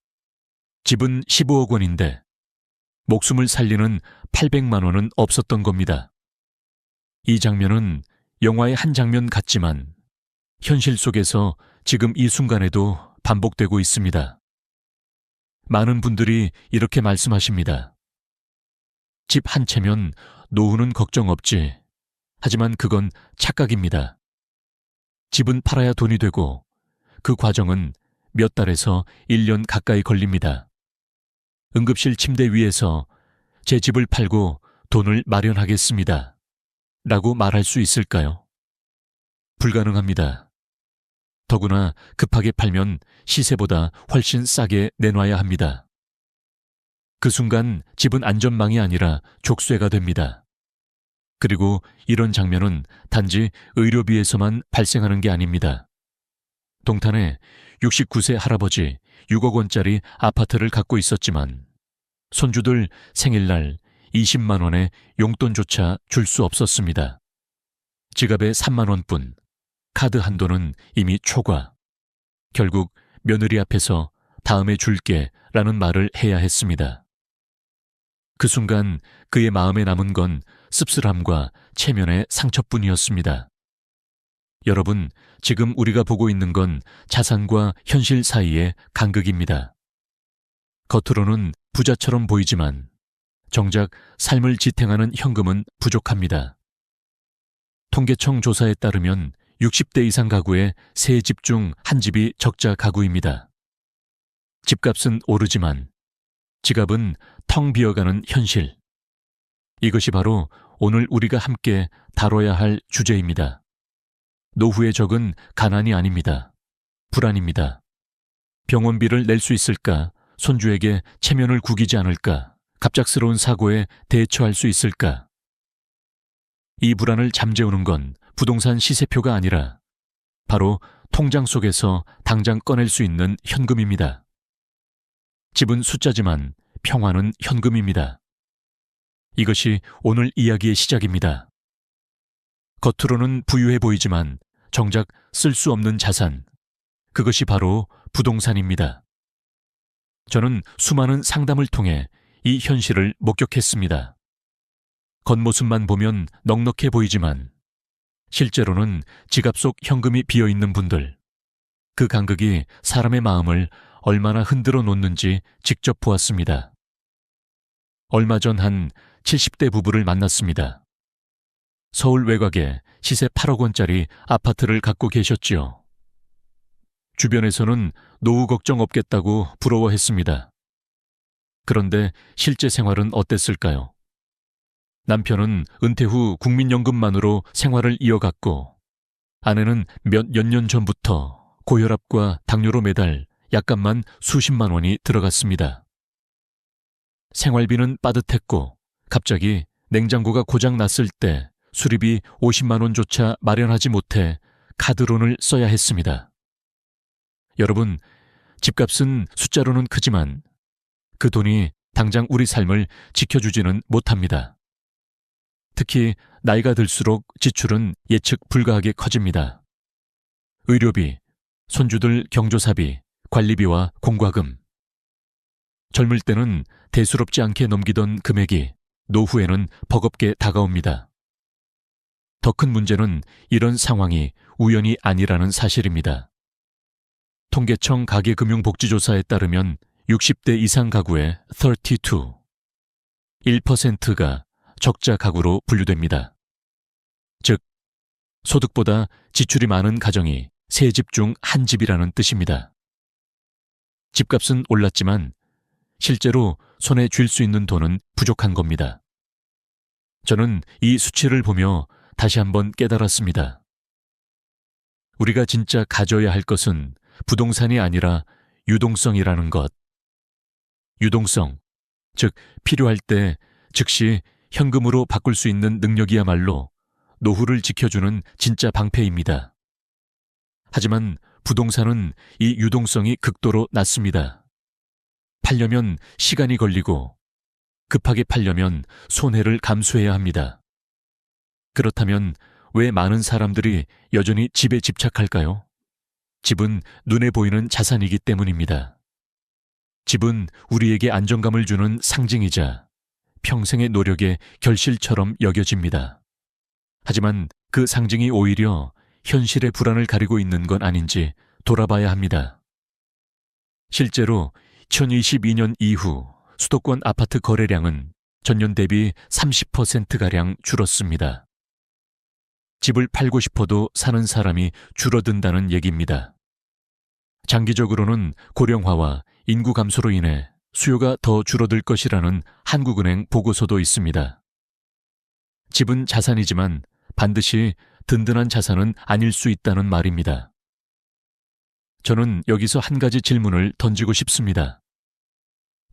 Speaker 1: 집은 15억 원인데 목숨을 살리는 800만 원은 없었던 겁니다. 이 장면은 영화의 한 장면 같지만 현실 속에서 지금 이 순간에도 반복되고 있습니다. 많은 분들이 이렇게 말씀하십니다. 집 한 채면 노후는 걱정 없지. 하지만 그건 착각입니다. 집은 팔아야 돈이 되고 그 과정은 몇 달에서 1년 가까이 걸립니다. 응급실 침대 위에서 제 집을 팔고 돈을 마련하겠습니다. 라고 말할 수 있을까요? 불가능합니다. 더구나 급하게 팔면 시세보다 훨씬 싸게 내놔야 합니다. 그 순간 집은 안전망이 아니라 족쇄가 됩니다. 그리고 이런 장면은 단지 의료비에서만 발생하는 게 아닙니다. 동탄에 69세 할아버지 6억 원짜리 아파트를 갖고 있었지만 손주들 생일날 20만 원의 용돈조차 줄 수 없었습니다. 지갑에 3만 원뿐, 카드 한도는 이미 초과. 결국 며느리 앞에서 다음에 줄게 라는 말을 해야 했습니다. 그 순간 그의 마음에 남은 건 씁쓸함과 체면의 상처뿐이었습니다. 여러분, 지금 우리가 보고 있는 건 자산과 현실 사이의 간극입니다. 겉으로는 부자처럼 보이지만 정작 삶을 지탱하는 현금은 부족합니다. 통계청 조사에 따르면 60대 이상 가구의 3집 중 1집이 적자 가구입니다. 집값은 오르지만 지갑은 텅 비어가는 현실. 이것이 바로 오늘 우리가 함께 다뤄야 할 주제입니다. 노후의 적은 가난이 아닙니다. 불안입니다. 병원비를 낼 수 있을까? 손주에게 체면을 구기지 않을까? 갑작스러운 사고에 대처할 수 있을까? 이 불안을 잠재우는 건 부동산 시세표가 아니라 바로 통장 속에서 당장 꺼낼 수 있는 현금입니다. 집은 숫자지만 평화는 현금입니다. 이것이 오늘 이야기의 시작입니다. 겉으로는 부유해 보이지만 정작 쓸 수 없는 자산, 그것이 바로 부동산입니다. 저는 수많은 상담을 통해 이 현실을 목격했습니다. 겉모습만 보면 넉넉해 보이지만 실제로는 지갑 속 현금이 비어있는 분들, 그 간극이 사람의 마음을 얼마나 흔들어 놓는지 직접 보았습니다. 얼마 전 한 70대 부부를 만났습니다. 서울 외곽에 시세 8억 원짜리 아파트를 갖고 계셨지요. 주변에서는 노후 걱정 없겠다고 부러워했습니다. 그런데 실제 생활은 어땠을까요? 남편은 은퇴 후 국민연금만으로 생활을 이어갔고 아내는 몇 년 전부터 고혈압과 당뇨로 매달 약값만 수십만 원이 들어갔습니다. 생활비는 빠듯했고 갑자기 냉장고가 고장 났을 때 수리비 50만 원조차 마련하지 못해 카드론을 써야 했습니다. 여러분, 집값은 숫자로는 크지만 그 돈이 당장 우리 삶을 지켜주지는 못합니다. 특히 나이가 들수록 지출은 예측 불가하게 커집니다. 의료비, 손주들 경조사비, 관리비와 공과금. 젊을 때는 대수롭지 않게 넘기던 금액이 노후에는 버겁게 다가옵니다. 더 큰 문제는 이런 상황이 우연이 아니라는 사실입니다. 통계청 가계금융복지조사에 따르면 60대 이상 가구의 32, 1%가 적자 가구로 분류됩니다. 즉, 소득보다 지출이 많은 가정이 3집 중 1집이라는 뜻입니다. 집값은 올랐지만 실제로 손에 쥘 수 있는 돈은 부족한 겁니다. 저는 이 수치를 보며 다시 한번 깨달았습니다. 우리가 진짜 가져야 할 것은 부동산이 아니라 유동성이라는 것. 유동성, 즉 필요할 때 즉시 현금으로 바꿀 수 있는 능력이야말로 노후를 지켜주는 진짜 방패입니다. 하지만 부동산은 이 유동성이 극도로 낮습니다. 팔려면 시간이 걸리고 급하게 팔려면 손해를 감수해야 합니다. 그렇다면 왜 많은 사람들이 여전히 집에 집착할까요? 집은 눈에 보이는 자산이기 때문입니다. 집은 우리에게 안정감을 주는 상징이자 평생의 노력의 결실처럼 여겨집니다. 하지만 그 상징이 오히려 현실의 불안을 가리고 있는 건 아닌지 돌아봐야 합니다. 실제로 2022년 이후 수도권 아파트 거래량은 전년 대비 30%가량 줄었습니다. 집을 팔고 싶어도 사는 사람이 줄어든다는 얘기입니다. 장기적으로는 고령화와 인구 감소로 인해 수요가 더 줄어들 것이라는 한국은행 보고서도 있습니다. 집은 자산이지만 반드시 든든한 자산은 아닐 수 있다는 말입니다. 저는 여기서 한 가지 질문을 던지고 싶습니다.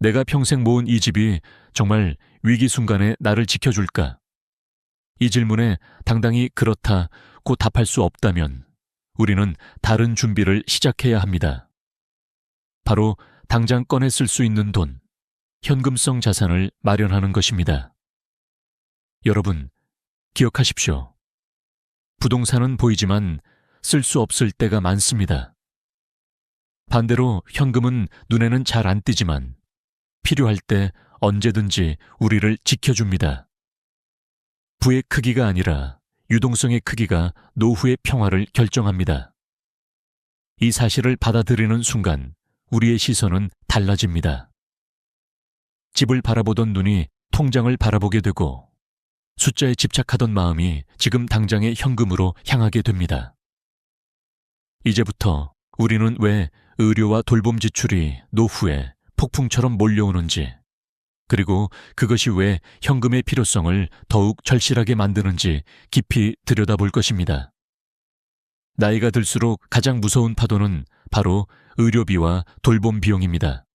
Speaker 1: 내가 평생 모은 이 집이 정말 위기 순간에 나를 지켜줄까? 이 질문에 당당히 그렇다고 답할 수 없다면 우리는 다른 준비를 시작해야 합니다. 바로 당장 꺼내 쓸 수 있는 돈, 현금성 자산을 마련하는 것입니다. 여러분, 기억하십시오. 부동산은 보이지만 쓸 수 없을 때가 많습니다. 반대로 현금은 눈에는 잘 안 띄지만 필요할 때 언제든지 우리를 지켜줍니다. 부의 크기가 아니라 유동성의 크기가 노후의 평화를 결정합니다. 이 사실을 받아들이는 순간 우리의 시선은 달라집니다. 집을 바라보던 눈이 통장을 바라보게 되고 숫자에 집착하던 마음이 지금 당장의 현금으로 향하게 됩니다. 이제부터 우리는 왜 의료와 돌봄 지출이 노후에 폭풍처럼 몰려오는지, 그리고 그것이 왜 현금의 필요성을 더욱 절실하게 만드는지 깊이 들여다볼 것입니다. 나이가 들수록 가장 무서운 파도는 바로 의료비와 돌봄 비용입니다.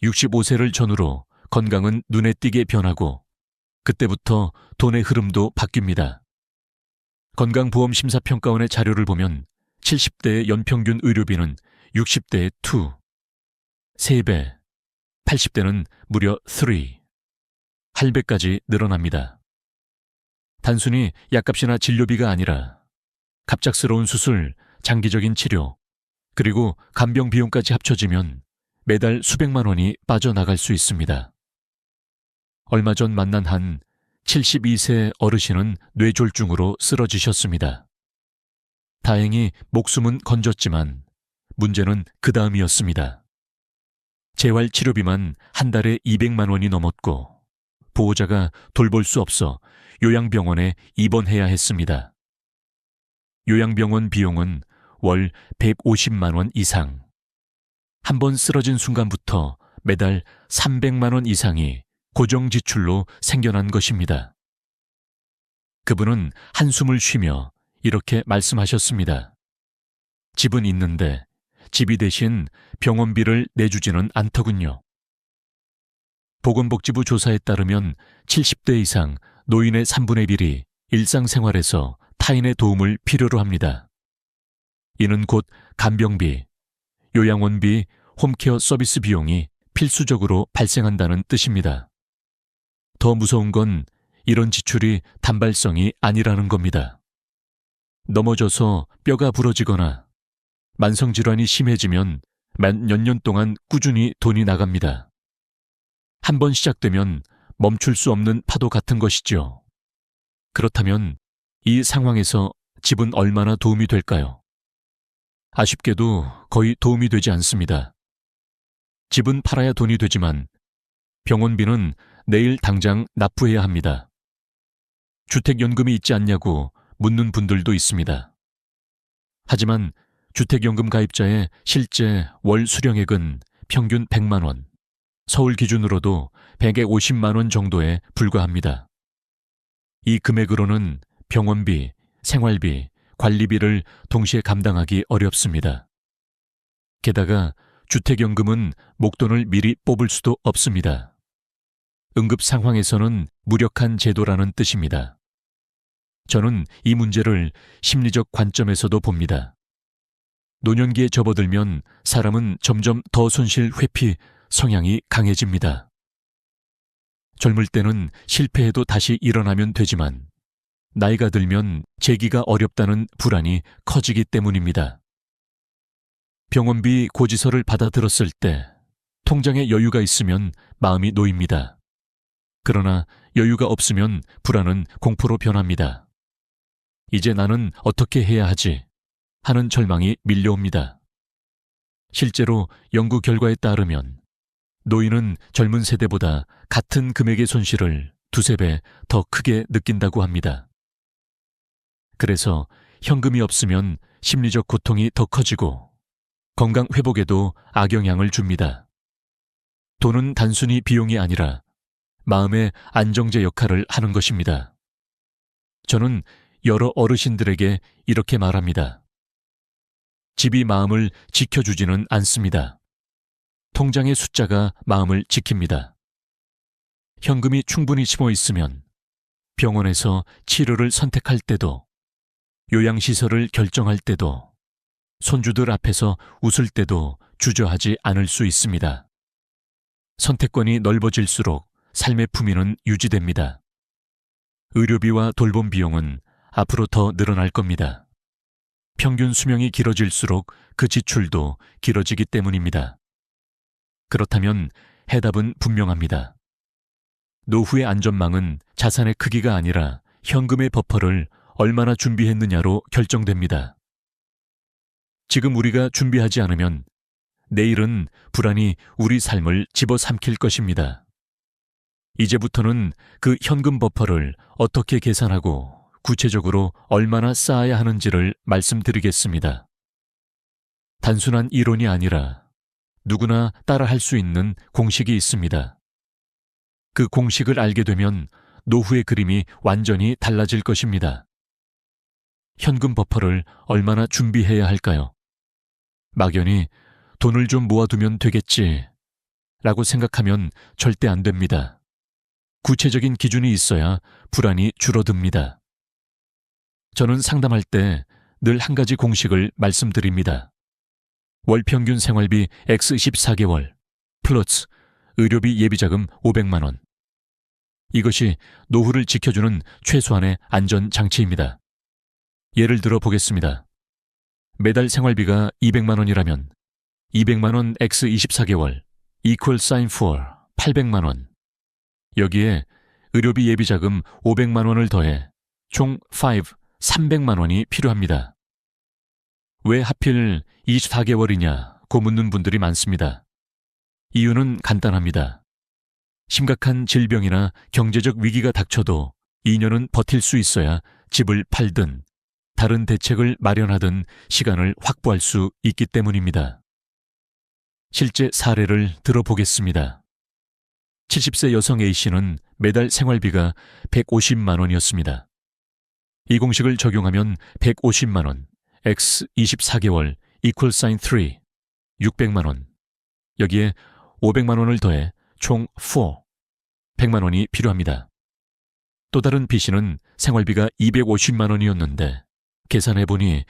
Speaker 1: 65세를 전후로 건강은 눈에 띄게 변하고 그때부터 돈의 흐름도 바뀝니다. 건강보험심사평가원의 자료를 보면 70대의 연평균 의료비는 60대의 2, 3배, 80대는 무려 3, 8배까지 늘어납니다. 단순히 약값이나 진료비가 아니라 갑작스러운 수술, 장기적인 치료, 그리고 간병 비용까지 합쳐지면 매달 수백만 원이 빠져나갈 수 있습니다. 얼마 전 만난 한 72세 어르신은 뇌졸중으로 쓰러지셨습니다. 다행히 목숨은 건졌지만 문제는 그 다음이었습니다. 재활치료비만 한 달에 200만 원이 넘었고 보호자가 돌볼 수 없어 요양병원에 입원해야 했습니다. 요양병원 비용은 월 150만 원 이상. 한 번 쓰러진 순간부터 매달 300만 원 이상이 고정지출로 생겨난 것입니다. 그분은 한숨을 쉬며 이렇게 말씀하셨습니다. 집은 있는데 집이 대신 병원비를 내주지는 않더군요. 보건복지부 조사에 따르면 70대 이상 노인의 3분의 1이 일상생활에서 타인의 도움을 필요로 합니다. 이는 곧 간병비, 요양원비, 홈케어 서비스 비용이 필수적으로 발생한다는 뜻입니다. 더 무서운 건 이런 지출이 단발성이 아니라는 겁니다. 넘어져서 뼈가 부러지거나 만성질환이 심해지면 몇 년 동안 꾸준히 돈이 나갑니다. 한 번 시작되면 멈출 수 없는 파도 같은 것이죠. 그렇다면 이 상황에서 집은 얼마나 도움이 될까요? 아쉽게도 거의 도움이 되지 않습니다. 집은 팔아야 돈이 되지만 병원비는 내일 당장 납부해야 합니다. 주택연금이 있지 않냐고 묻는 분들도 있습니다. 하지만 주택연금 가입자의 실제 월 수령액은 평균 100만 원, 서울 기준으로도 150만 원 정도에 불과합니다. 이 금액으로는 병원비, 생활비, 관리비를 동시에 감당하기 어렵습니다. 게다가 주택연금은 목돈을 미리 뽑을 수도 없습니다. 응급 상황에서는 무력한 제도라는 뜻입니다. 저는 이 문제를 심리적 관점에서도 봅니다. 노년기에 접어들면 사람은 점점 더 손실 회피 성향이 강해집니다. 젊을 때는 실패해도 다시 일어나면 되지만 나이가 들면 재기가 어렵다는 불안이 커지기 때문입니다. 병원비 고지서를 받아들었을 때 통장에 여유가 있으면 마음이 놓입니다. 그러나 여유가 없으면 불안은 공포로 변합니다. 이제 나는 어떻게 해야 하지? 하는 절망이 밀려옵니다. 실제로 연구 결과에 따르면 노인은 젊은 세대보다 같은 금액의 손실을 두세 배 더 크게 느낀다고 합니다. 그래서 현금이 없으면 심리적 고통이 더 커지고 건강 회복에도 악영향을 줍니다. 돈은 단순히 비용이 아니라 마음의 안정제 역할을 하는 것입니다. 저는 여러 어르신들에게 이렇게 말합니다. 집이 마음을 지켜주지는 않습니다. 통장의 숫자가 마음을 지킵니다. 현금이 충분히 숨어 있으면 병원에서 치료를 선택할 때도, 요양시설을 결정할 때도, 손주들 앞에서 웃을 때도 주저하지 않을 수 있습니다. 선택권이 넓어질수록 삶의 품위는 유지됩니다. 의료비와 돌봄 비용은 앞으로 더 늘어날 겁니다. 평균 수명이 길어질수록 그 지출도 길어지기 때문입니다. 그렇다면 해답은 분명합니다. 노후의 안전망은 자산의 크기가 아니라 현금의 버퍼를 얼마나 준비했느냐로 결정됩니다. 지금 우리가 준비하지 않으면 내일은 불안이 우리 삶을 집어삼킬 것입니다. 이제부터는 그 현금 버퍼를 어떻게 계산하고 구체적으로 얼마나 쌓아야 하는지를 말씀드리겠습니다. 단순한 이론이 아니라 누구나 따라할 수 있는 공식이 있습니다. 그 공식을 알게 되면 노후의 그림이 완전히 달라질 것입니다. 현금 버퍼를 얼마나 준비해야 할까요? 막연히 돈을 좀 모아두면 되겠지 라고 생각하면 절대 안 됩니다. 구체적인 기준이 있어야 불안이 줄어듭니다. 저는 상담할 때 늘 한 가지 공식을 말씀드립니다. 월평균 생활비 X 24개월 플러스 의료비 예비자금 500만 원. 이것이 노후를 지켜주는 최소한의 안전장치입니다. 예를 들어 보겠습니다. 매달 생활비가 200만 원이라면 200만 원 X 24개월 equal sign for 800만 원. 여기에 의료비 예비자금 500만 원을 더해 총 300만 원이 필요합니다. 왜 하필 24개월이냐고 묻는 분들이 많습니다. 이유는 간단합니다. 심각한 질병이나 경제적 위기가 닥쳐도 2년은 버틸 수 있어야 집을 팔든 다른 대책을 마련하든 시간을 확보할 수 있기 때문입니다. 실제 사례를 들어보겠습니다. 70세 여성 A씨는 매달 생활비가 150만 원이었습니다. 이 공식을 적용하면 150만 원, X 24개월, equal sign 3, 600만 원. 여기에 500만 원을 더해 총 100만 원이 필요합니다. 또 다른 B씨는 생활비가 250만 원이었는데 계산해보니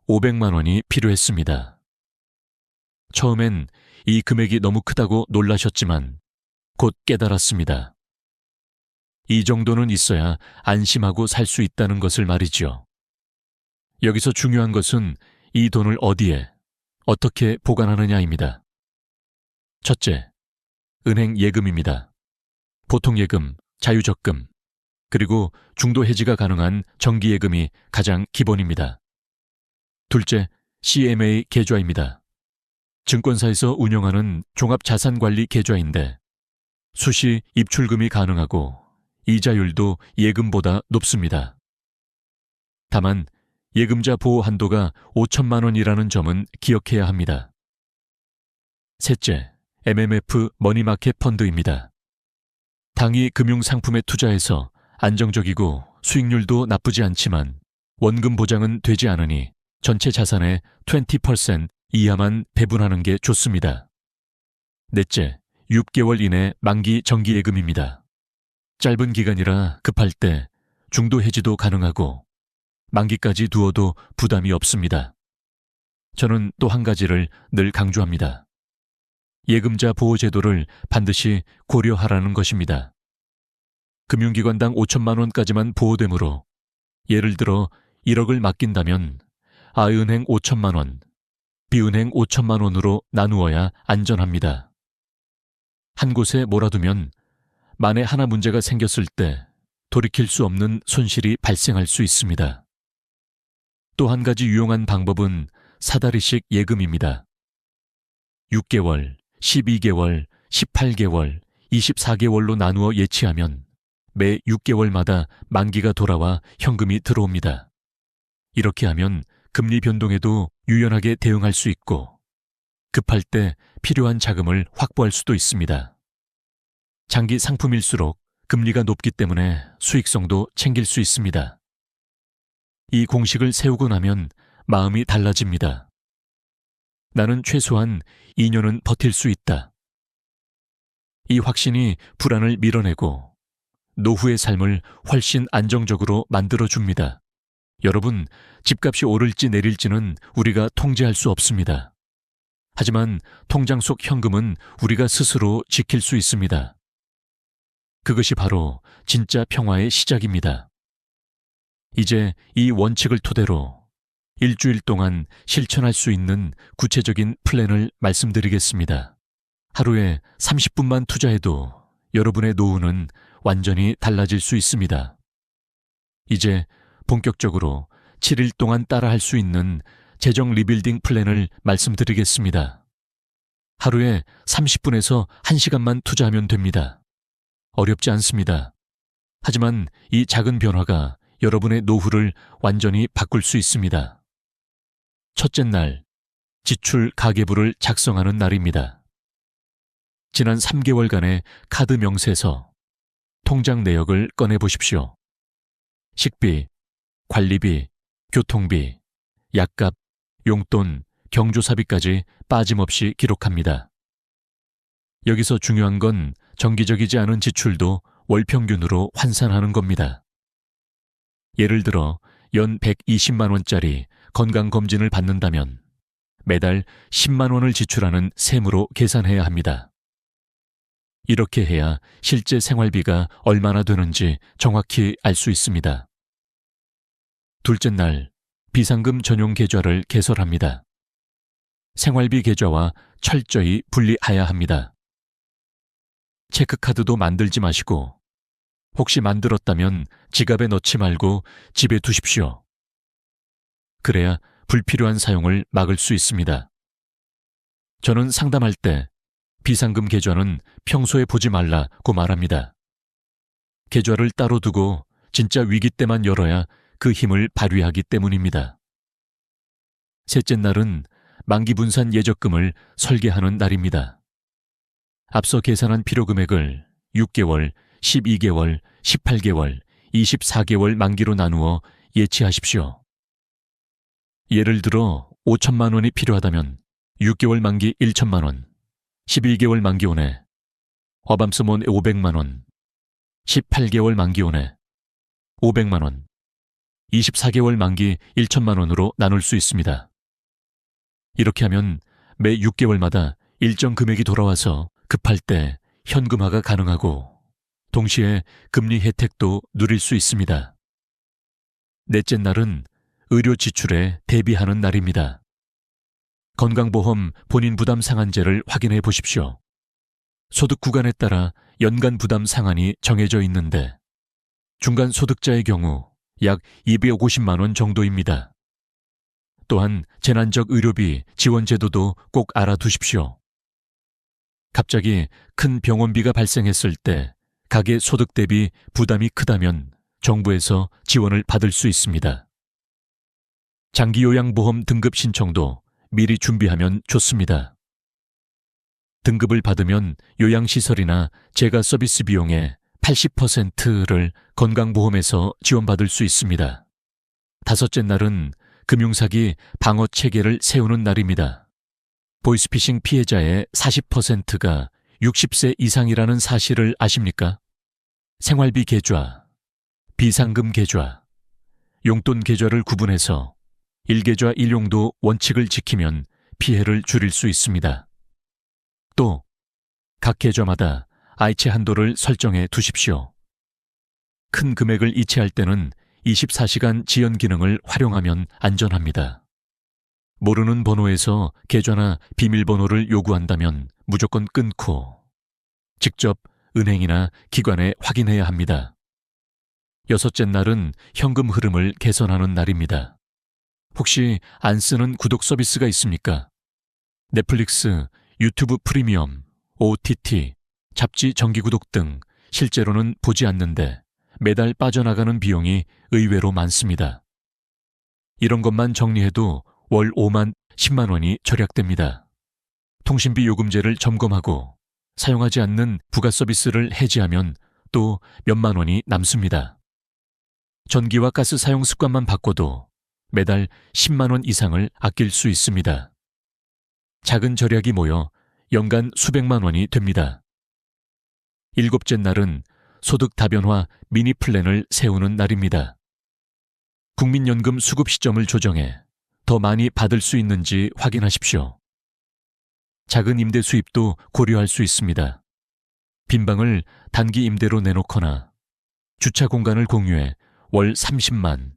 Speaker 1: 500만 원이 필요했습니다. 처음엔 이 금액이 너무 크다고 놀라셨지만 곧 깨달았습니다. 이 정도는 있어야 안심하고 살 수 있다는 것을 말이죠. 여기서 중요한 것은 이 돈을 어디에, 어떻게 보관하느냐입니다. 첫째, 은행 예금입니다. 보통예금, 자유적금, 그리고 중도 해지가 가능한 정기예금이 가장 기본입니다. 둘째, CMA 계좌입니다. 증권사에서 운영하는 종합자산관리 계좌인데 수시 입출금이 가능하고 이자율도 예금보다 높습니다. 다만 예금자 보호 한도가 5천만 원이라는 점은 기억해야 합니다. 셋째, MMF 머니마켓 펀드입니다. 당이 금융상품에 투자해서 안정적이고 수익률도 나쁘지 않지만 원금 보장은 되지 않으니 전체 자산의 20% 이하만 배분하는 게 좋습니다. 넷째, 6개월 이내 만기 정기예금입니다. 짧은 기간이라 급할 때 중도 해지도 가능하고 만기까지 두어도 부담이 없습니다. 저는 또 한 가지를 늘 강조합니다. 예금자 보호제도를 반드시 고려하라는 것입니다. 금융기관당 5천만 원까지만 보호되므로 예를 들어 1억을 맡긴다면 A은행 5천만 원, B은행 5천만 원으로 나누어야 안전합니다. 한 곳에 몰아두면 만에 하나 문제가 생겼을 때 돌이킬 수 없는 손실이 발생할 수 있습니다. 또 한 가지 유용한 방법은 사다리식 예금입니다. 6개월, 12개월, 18개월, 24개월로 나누어 예치하면 매 6개월마다 만기가 돌아와 현금이 들어옵니다. 이렇게 하면 금리 변동에도 유연하게 대응할 수 있고 급할 때 필요한 자금을 확보할 수도 있습니다. 장기 상품일수록 금리가 높기 때문에 수익성도 챙길 수 있습니다. 이 공식을 세우고 나면 마음이 달라집니다. 나는 최소한 2년은 버틸 수 있다. 이 확신이 불안을 밀어내고 노후의 삶을 훨씬 안정적으로 만들어줍니다. 여러분, 집값이 오를지 내릴지는 우리가 통제할 수 없습니다. 하지만 통장 속 현금은 우리가 스스로 지킬 수 있습니다. 그것이 바로 진짜 평화의 시작입니다. 이제 이 원칙을 토대로 일주일 동안 실천할 수 있는 구체적인 플랜을 말씀드리겠습니다. 하루에 30분만 투자해도 여러분의 노후는 완전히 달라질 수 있습니다. 이제 본격적으로 7일 동안 따라할 수 있는 재정 리빌딩 플랜을 말씀드리겠습니다. 하루에 30분에서 1시간만 투자하면 됩니다. 어렵지 않습니다. 하지만 이 작은 변화가 여러분의 노후를 완전히 바꿀 수 있습니다. 첫째 날, 지출 가계부를 작성하는 날입니다. 지난 3개월간의 카드 명세서, 통장 내역을 꺼내보십시오. 식비, 관리비, 교통비, 약값, 용돈, 경조사비까지 빠짐없이 기록합니다. 여기서 중요한 건 정기적이지 않은 지출도 월 평균으로 환산하는 겁니다. 예를 들어 연 120만 원짜리 건강검진을 받는다면 매달 10만 원을 지출하는 셈으로 계산해야 합니다. 이렇게 해야 실제 생활비가 얼마나 되는지 정확히 알 수 있습니다. 둘째 날, 비상금 전용 계좌를 개설합니다. 생활비 계좌와 철저히 분리해야 합니다. 체크카드도 만들지 마시고 혹시 만들었다면 지갑에 넣지 말고 집에 두십시오. 그래야 불필요한 사용을 막을 수 있습니다. 저는 상담할 때 비상금 계좌는 평소에 보지 말라고 말합니다. 계좌를 따로 두고 진짜 위기 때만 열어야 그 힘을 발휘하기 때문입니다. 셋째 날은 만기분산 예적금을 설계하는 날입니다. 앞서 계산한 필요 금액을 6개월, 12개월, 18개월, 24개월 만기로 나누어 예치하십시오. 예를 들어 5천만 원이 필요하다면 6개월 만기 1천만 원, 11개월 만기 원에, 어밤스몬 500만 원, 18개월 만기 원에 500만 원, 24개월 만기 1천만 원으로 나눌 수 있습니다. 이렇게 하면 매 6개월마다 일정 금액이 돌아와서 급할 때 현금화가 가능하고 동시에 금리 혜택도 누릴 수 있습니다. 넷째 날은 의료 지출에 대비하는 날입니다. 건강보험 본인 부담 상한제를 확인해 보십시오. 소득 구간에 따라 연간 부담 상한이 정해져 있는데 중간 소득자의 경우 약 250만 원 정도입니다. 또한 재난적 의료비 지원 제도도 꼭 알아두십시오. 갑자기 큰 병원비가 발생했을 때 가계 소득 대비 부담이 크다면 정부에서 지원을 받을 수 있습니다. 장기요양보험 등급 신청도 미리 준비하면 좋습니다. 등급을 받으면 요양시설이나 재가 서비스 비용의 80%를 건강보험에서 지원받을 수 있습니다. 다섯째 날은 금융사기 방어 체계를 세우는 날입니다. 보이스피싱 피해자의 40%가 60세 이상이라는 사실을 아십니까? 생활비 계좌, 비상금 계좌, 용돈 계좌를 구분해서 1계좌 1용도 원칙을 지키면 피해를 줄일 수 있습니다. 또 각 계좌마다 아이치 한도를 설정해 두십시오. 큰 금액을 이체할 때는 24시간 지연 기능을 활용하면 안전합니다. 모르는 번호에서 계좌나 비밀번호를 요구한다면 무조건 끊고 직접 은행이나 기관에 확인해야 합니다. 여섯째 날은 현금 흐름을 개선하는 날입니다. 혹시 안 쓰는 구독 서비스가 있습니까? 넷플릭스, 유튜브 프리미엄, OTT, 잡지 정기 구독 등 실제로는 보지 않는데 매달 빠져나가는 비용이 의외로 많습니다. 이런 것만 정리해도 월 5만, 10만 원이 절약됩니다. 통신비 요금제를 점검하고 사용하지 않는 부가 서비스를 해지하면 또 몇만 원이 남습니다. 전기와 가스 사용 습관만 바꿔도 매달 10만 원 이상을 아낄 수 있습니다. 작은 절약이 모여 연간 수백만 원이 됩니다. 일곱째 날은 소득 다변화 미니 플랜을 세우는 날입니다. 국민연금 수급 시점을 조정해 더 많이 받을 수 있는지 확인하십시오. 작은 임대 수입도 고려할 수 있습니다. 빈방을 단기 임대로 내놓거나 주차 공간을 공유해 월 30만,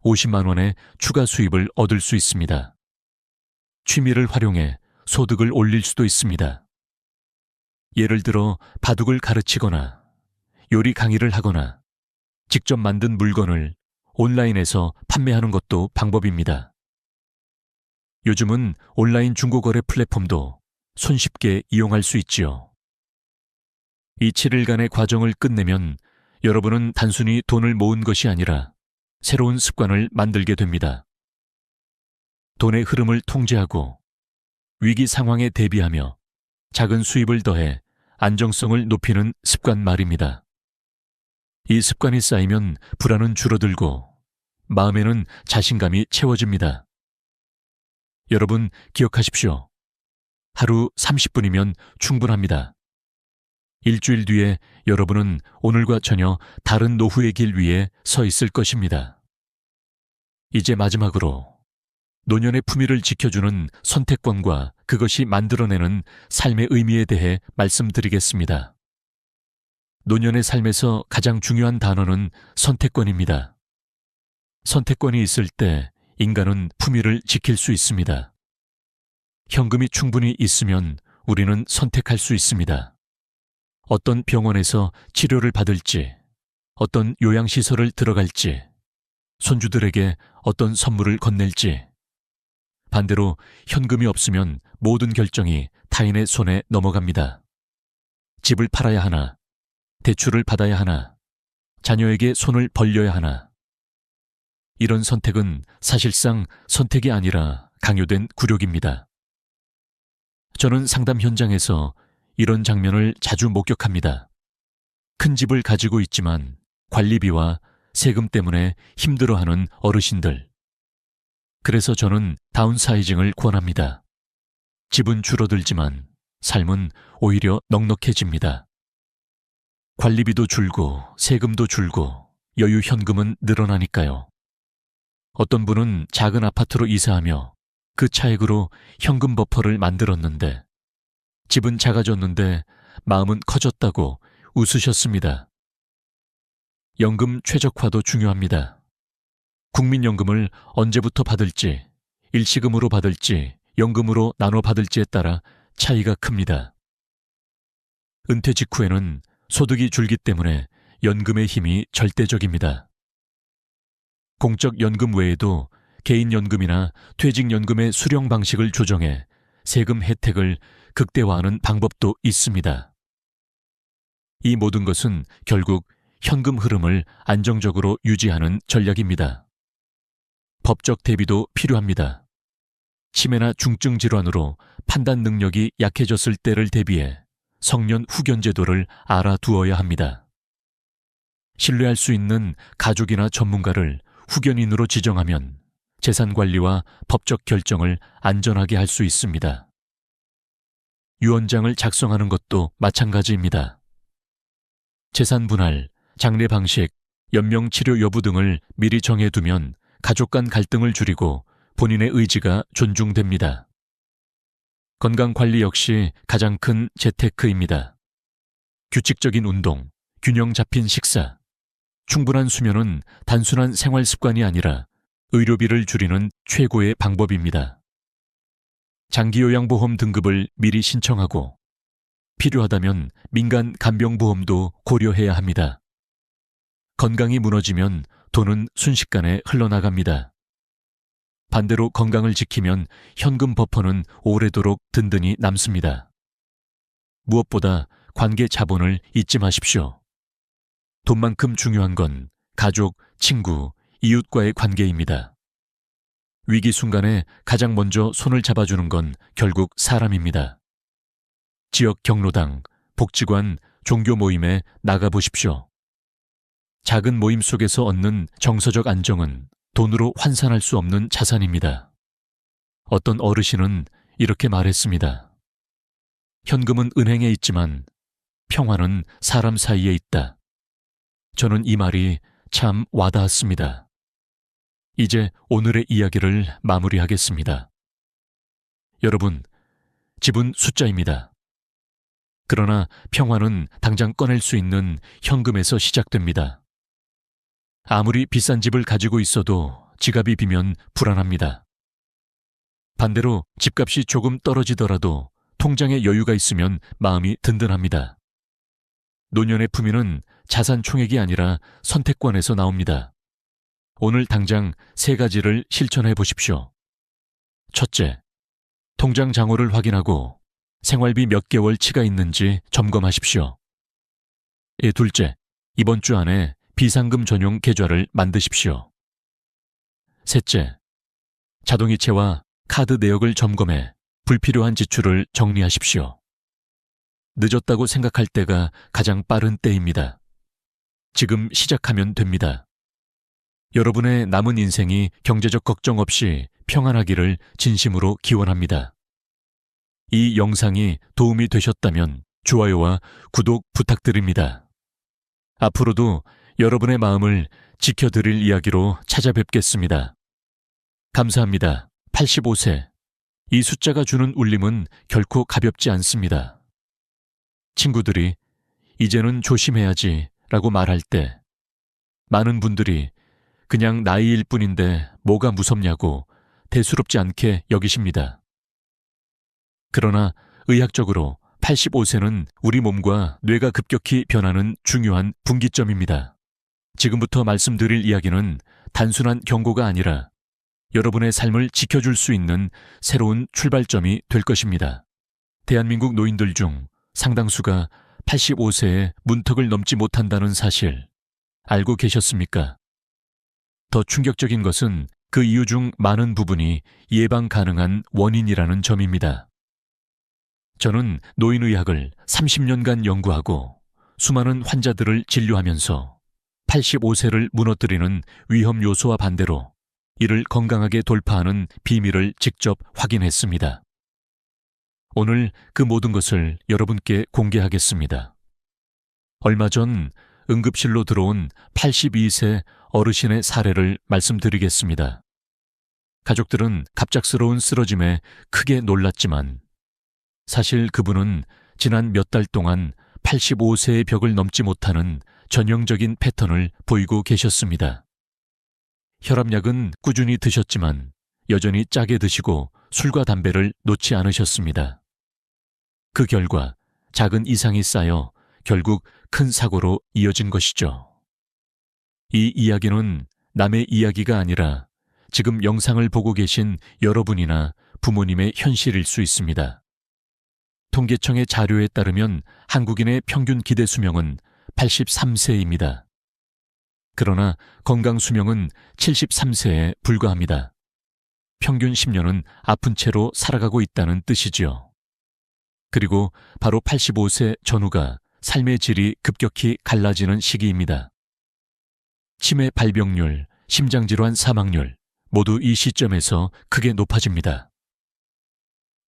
Speaker 1: 50만 원의 추가 수입을 얻을 수 있습니다. 취미를 활용해 소득을 올릴 수도 있습니다. 예를 들어 바둑을 가르치거나 요리 강의를 하거나 직접 만든 물건을 온라인에서 판매하는 것도 방법입니다. 요즘은 온라인 중고거래 플랫폼도 손쉽게 이용할 수 있지요. 이 7일간의 과정을 끝내면 여러분은 단순히 돈을 모은 것이 아니라 새로운 습관을 만들게 됩니다. 돈의 흐름을 통제하고 위기 상황에 대비하며 작은 수입을 더해 안정성을 높이는 습관 말입니다. 이 습관이 쌓이면 불안은 줄어들고 마음에는 자신감이 채워집니다. 여러분 기억하십시오. 하루 30분이면 충분합니다. 일주일 뒤에 여러분은 오늘과 전혀 다른 노후의 길 위에 서 있을 것입니다. 이제 마지막으로 노년의 품위를 지켜주는 선택권과 그것이 만들어내는 삶의 의미에 대해 말씀드리겠습니다. 노년의 삶에서 가장 중요한 단어는 선택권입니다. 선택권이 있을 때 인간은 품위를 지킬 수 있습니다. 현금이 충분히 있으면 우리는 선택할 수 있습니다. 어떤 병원에서 치료를 받을지, 어떤 요양시설을 들어갈지, 손주들에게 어떤 선물을 건넬지, 반대로 현금이 없으면 모든 결정이 타인의 손에 넘어갑니다. 집을 팔아야 하나, 대출을 받아야 하나, 자녀에게 손을 벌려야 하나. 이런 선택은 사실상 선택이 아니라 강요된 굴욕입니다. 저는 상담 현장에서 이런 장면을 자주 목격합니다. 큰 집을 가지고 있지만 관리비와 세금 때문에 힘들어하는 어르신들. 그래서 저는 다운사이징을 권합니다. 집은 줄어들지만 삶은 오히려 넉넉해집니다. 관리비도 줄고 세금도 줄고 여유 현금은 늘어나니까요. 어떤 분은 작은 아파트로 이사하며 그 차액으로 현금 버퍼를 만들었는데 집은 작아졌는데 마음은 커졌다고 웃으셨습니다. 연금 최적화도 중요합니다. 국민연금을 언제부터 받을지, 일시금으로 받을지, 연금으로 나눠 받을지에 따라 차이가 큽니다. 은퇴 직후에는 소득이 줄기 때문에 연금의 힘이 절대적입니다. 공적 연금 외에도 개인연금이나 퇴직연금의 수령 방식을 조정해 세금 혜택을 극대화하는 방법도 있습니다. 이 모든 것은 결국 현금 흐름을 안정적으로 유지하는 전략입니다. 법적 대비도 필요합니다. 치매나 중증 질환으로 판단 능력이 약해졌을 때를 대비해 성년 후견 제도를 알아두어야 합니다. 신뢰할 수 있는 가족이나 전문가를 후견인으로 지정하면 재산 관리와 법적 결정을 안전하게 할 수 있습니다. 유언장을 작성하는 것도 마찬가지입니다. 재산 분할, 장례 방식, 연명치료 여부 등을 미리 정해두면 가족 간 갈등을 줄이고 본인의 의지가 존중됩니다. 건강관리 역시 가장 큰 재테크입니다. 규칙적인 운동, 균형 잡힌 식사, 충분한 수면은 단순한 생활 습관이 아니라 의료비를 줄이는 최고의 방법입니다. 장기요양보험 등급을 미리 신청하고 필요하다면 민간 간병보험도 고려해야 합니다. 건강이 무너지면 돈은 순식간에 흘러나갑니다. 반대로 건강을 지키면 현금 버퍼는 오래도록 든든히 남습니다. 무엇보다 관계 자본을 잊지 마십시오. 돈만큼 중요한 건 가족, 친구, 이웃과의 관계입니다. 위기 순간에 가장 먼저 손을 잡아주는 건 결국 사람입니다. 지역 경로당, 복지관, 종교 모임에 나가보십시오. 작은 모임 속에서 얻는 정서적 안정은 돈으로 환산할 수 없는 자산입니다. 어떤 어르신은 이렇게 말했습니다. 현금은 은행에 있지만 평화는 사람 사이에 있다. 저는 이 말이 참 와닿았습니다. 이제 오늘의 이야기를 마무리하겠습니다. 여러분, 집은 숫자입니다. 그러나 평화는 당장 꺼낼 수 있는 현금에서 시작됩니다. 아무리 비싼 집을 가지고 있어도 지갑이 비면 불안합니다. 반대로 집값이 조금 떨어지더라도 통장에 여유가 있으면 마음이 든든합니다. 노년의 품위는 자산 총액이 아니라 선택권에서 나옵니다. 오늘 당장 3가지를 실천해 보십시오. 첫째, 통장 잔고를 확인하고 생활비 몇 개월 치가 있는지 점검하십시오. 둘째, 이번 주 안에 비상금 전용 계좌를 만드십시오. 셋째, 자동이체와 카드 내역을 점검해 불필요한 지출을 정리하십시오. 늦었다고 생각할 때가 가장 빠른 때입니다. 지금 시작하면 됩니다. 여러분의 남은 인생이 경제적 걱정 없이 평안하기를 진심으로 기원합니다. 이 영상이 도움이 되셨다면 좋아요와 구독 부탁드립니다. 앞으로도 여러분의 마음을 지켜드릴 이야기로 찾아뵙겠습니다. 감사합니다. 85세. 이 숫자가 주는 울림은 결코 가볍지 않습니다. 친구들이 이제는 조심해야지 라고 말할 때 많은 분들이 그냥 나이일 뿐인데 뭐가 무섭냐고 대수롭지 않게 여기십니다. 그러나 의학적으로 85세는 우리 몸과 뇌가 급격히 변하는 중요한 분기점입니다. 지금부터 말씀드릴 이야기는 단순한 경고가 아니라 여러분의 삶을 지켜줄 수 있는 새로운 출발점이 될 것입니다. 대한민국 노인들 중 상당수가 85세에 문턱을 넘지 못한다는 사실 알고 계셨습니까? 더 충격적인 것은 그 이유 중 많은 부분이 예방 가능한 원인이라는 점입니다. 저는 노인의학을 30년간 연구하고 수많은 환자들을 진료하면서 85세를 무너뜨리는 위험 요소와 반대로 이를 건강하게 돌파하는 비밀을 직접 확인했습니다. 오늘 그 모든 것을 여러분께 공개하겠습니다. 얼마 전 응급실로 들어온 82세 어르신의 사례를 말씀드리겠습니다. 가족들은 갑작스러운 쓰러짐에 크게 놀랐지만 사실 그분은 지난 몇 달 동안 85세의 벽을 넘지 못하는 전형적인 패턴을 보이고 계셨습니다. 혈압약은 꾸준히 드셨지만 여전히 짜게 드시고 술과 담배를 놓지 않으셨습니다. 그 결과 작은 이상이 쌓여 결국 큰 사고로 이어진 것이죠. 이 이야기는 남의 이야기가 아니라 지금 영상을 보고 계신 여러분이나 부모님의 현실일 수 있습니다. 통계청의 자료에 따르면 한국인의 평균 기대 수명은 83세입니다. 그러나 건강 수명은 73세에 불과합니다. 평균 10년은 아픈 채로 살아가고 있다는 뜻이지요. 그리고 바로 85세 전후가 삶의 질이 급격히 갈라지는 시기입니다. 치매 발병률, 심장질환 사망률 모두 이 시점에서 크게 높아집니다.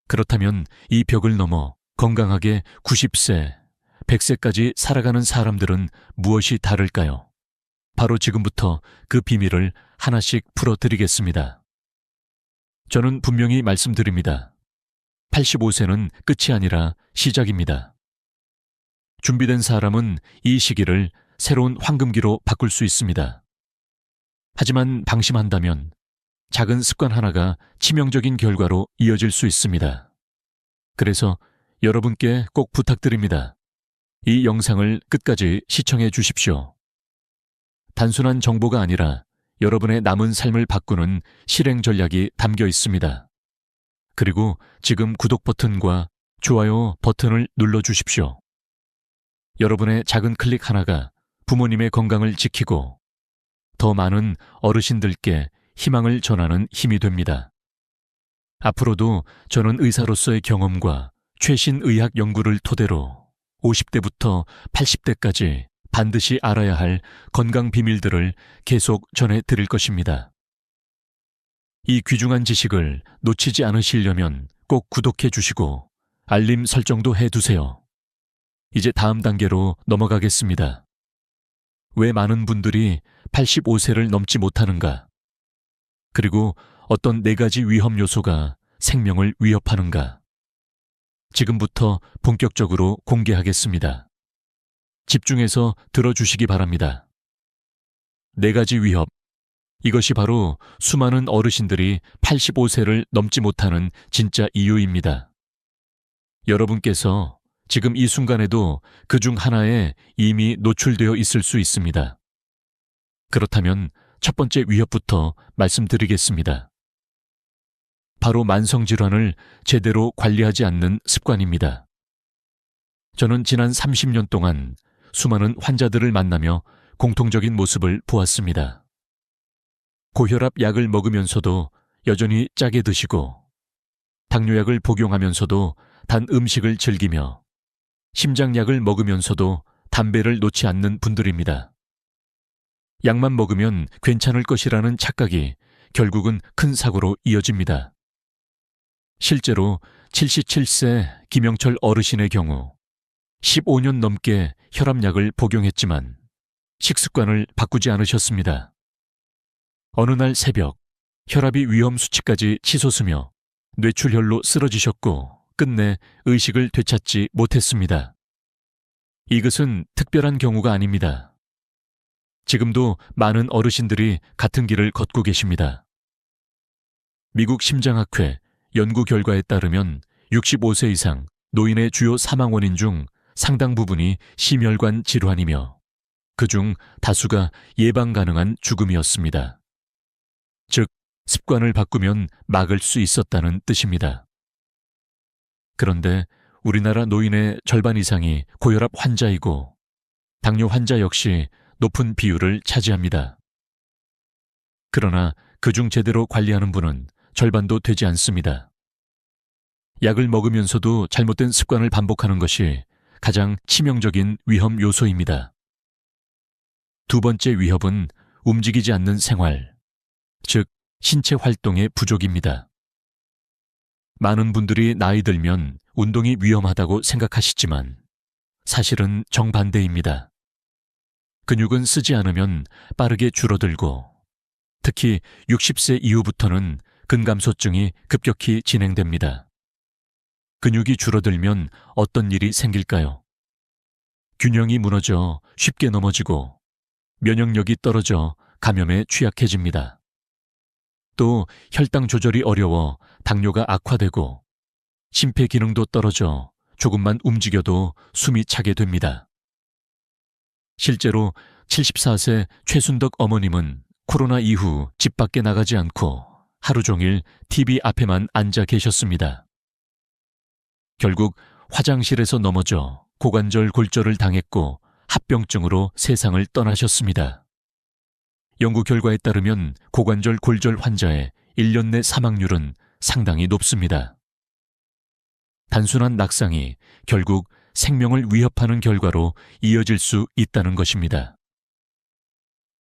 Speaker 1: 그렇다면 이 벽을 넘어 건강하게 90세, 100세까지 살아가는 사람들은 무엇이 다를까요? 바로 지금부터 그 비밀을 하나씩 풀어드리겠습니다. 저는 분명히 말씀드립니다. 85세는 끝이 아니라 시작입니다. 준비된 사람은 이 시기를 새로운 황금기로 바꿀 수 있습니다. 하지만 방심한다면 작은 습관 하나가 치명적인 결과로 이어질 수 있습니다. 그래서 여러분께 꼭 부탁드립니다. 이 영상을 끝까지 시청해 주십시오. 단순한 정보가 아니라 여러분의 남은 삶을 바꾸는 실행 전략이 담겨 있습니다. 그리고 지금 구독 버튼과 좋아요 버튼을 눌러주십시오. 여러분의 작은 클릭 하나가 부모님의 건강을 지키고 더 많은 어르신들께 희망을 전하는 힘이 됩니다. 앞으로도 저는 의사로서의 경험과 최신 의학 연구를 토대로 50대부터 80대까지 반드시 알아야 할 건강 비밀들을 계속 전해드릴 것입니다. 이 귀중한 지식을 놓치지 않으시려면 꼭 구독해 주시고 알림 설정도 해두세요. 이제 다음 단계로 넘어가겠습니다. 왜 많은 분들이 85세를 넘지 못하는가? 그리고 어떤 4가지 위험 요소가 생명을 위협하는가? 지금부터 본격적으로 공개하겠습니다. 집중해서 들어주시기 바랍니다. 4가지 위협. 이것이 바로 수많은 어르신들이 85세를 넘지 못하는 진짜 이유입니다. 여러분께서 지금 이 순간에도 그중 하나에 이미 노출되어 있을 수 있습니다. 그렇다면 첫 번째 위협부터 말씀드리겠습니다. 바로 만성질환을 제대로 관리하지 않는 습관입니다. 저는 지난 30년 동안 수많은 환자들을 만나며 공통적인 모습을 보았습니다. 고혈압 약을 먹으면서도 여전히 짜게 드시고, 당뇨약을 복용하면서도 단 음식을 즐기며, 심장약을 먹으면서도 담배를 놓지 않는 분들입니다. 약만 먹으면 괜찮을 것이라는 착각이 결국은 큰 사고로 이어집니다. 실제로 77세 김영철 어르신의 경우 15년 넘게 혈압약을 복용했지만 식습관을 바꾸지 않으셨습니다. 어느 날 새벽 혈압이 위험 수치까지 치솟으며 뇌출혈로 쓰러지셨고 끝내 의식을 되찾지 못했습니다. 이것은 특별한 경우가 아닙니다. 지금도 많은 어르신들이 같은 길을 걷고 계십니다. 미국 심장학회 연구 결과에 따르면 65세 이상 노인의 주요 사망 원인 중 상당 부분이 심혈관 질환이며 그중 다수가 예방 가능한 죽음이었습니다. 즉, 습관을 바꾸면 막을 수 있었다는 뜻입니다. 그런데 우리나라 노인의 절반 이상이 고혈압 환자이고 당뇨 환자 역시 높은 비율을 차지합니다. 그러나 그중 제대로 관리하는 분은 절반도 되지 않습니다. 약을 먹으면서도 잘못된 습관을 반복하는 것이 가장 치명적인 위험 요소입니다. 두 번째 위협은 움직이지 않는 생활, 즉 신체 활동의 부족입니다. 많은 분들이 나이 들면 운동이 위험하다고 생각하시지만 사실은 정반대입니다. 근육은 쓰지 않으면 빠르게 줄어들고 특히 60세 이후부터는 근감소증이 급격히 진행됩니다. 근육이 줄어들면 어떤 일이 생길까요? 균형이 무너져 쉽게 넘어지고 면역력이 떨어져 감염에 취약해집니다. 또 혈당 조절이 어려워 당뇨가 악화되고 심폐 기능도 떨어져 조금만 움직여도 숨이 차게 됩니다. 실제로 74세 최순덕 어머님은 코로나 이후 집 밖에 나가지 않고 하루 종일 TV 앞에만 앉아 계셨습니다. 결국 화장실에서 넘어져 고관절 골절을 당했고 합병증으로 세상을 떠나셨습니다. 연구 결과에 따르면 고관절 골절 환자의 1년 내 사망률은 상당히 높습니다. 단순한 낙상이 결국 생명을 위협하는 결과로 이어질 수 있다는 것입니다.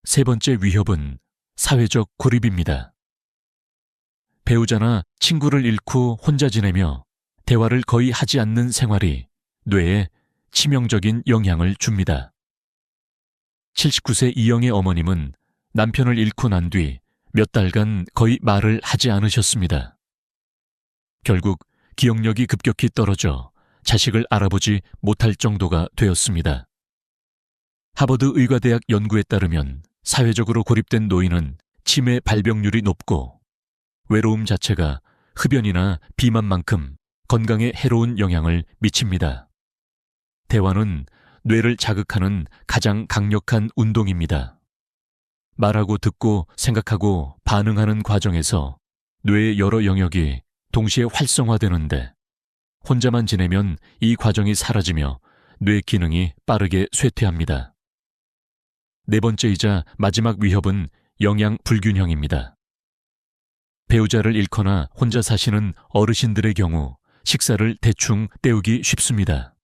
Speaker 1: 세 번째 위협은 사회적 고립입니다. 배우자나 친구를 잃고 혼자 지내며 대화를 거의 하지 않는 생활이 뇌에 치명적인 영향을 줍니다. 79세 이영애 어머님은 남편을 잃고 난 뒤 몇 달간 거의 말을 하지 않으셨습니다. 결국 기억력이 급격히 떨어져 자식을 알아보지 못할 정도가 되었습니다. 하버드 의과대학 연구에 따르면 사회적으로 고립된 노인은 치매 발병률이 높고 외로움 자체가 흡연이나 비만만큼 건강에 해로운 영향을 미칩니다. 대화는 뇌를 자극하는 가장 강력한 운동입니다. 말하고 듣고 생각하고 반응하는 과정에서 뇌의 여러 영역이 동시에 활성화되는데 혼자만 지내면 이 과정이 사라지며 뇌 기능이 빠르게 쇠퇴합니다. 네 번째이자 마지막 위협은 영양 불균형입니다. 배우자를 잃거나 혼자 사시는 어르신들의 경우 식사를 대충 때우기 쉽습니다.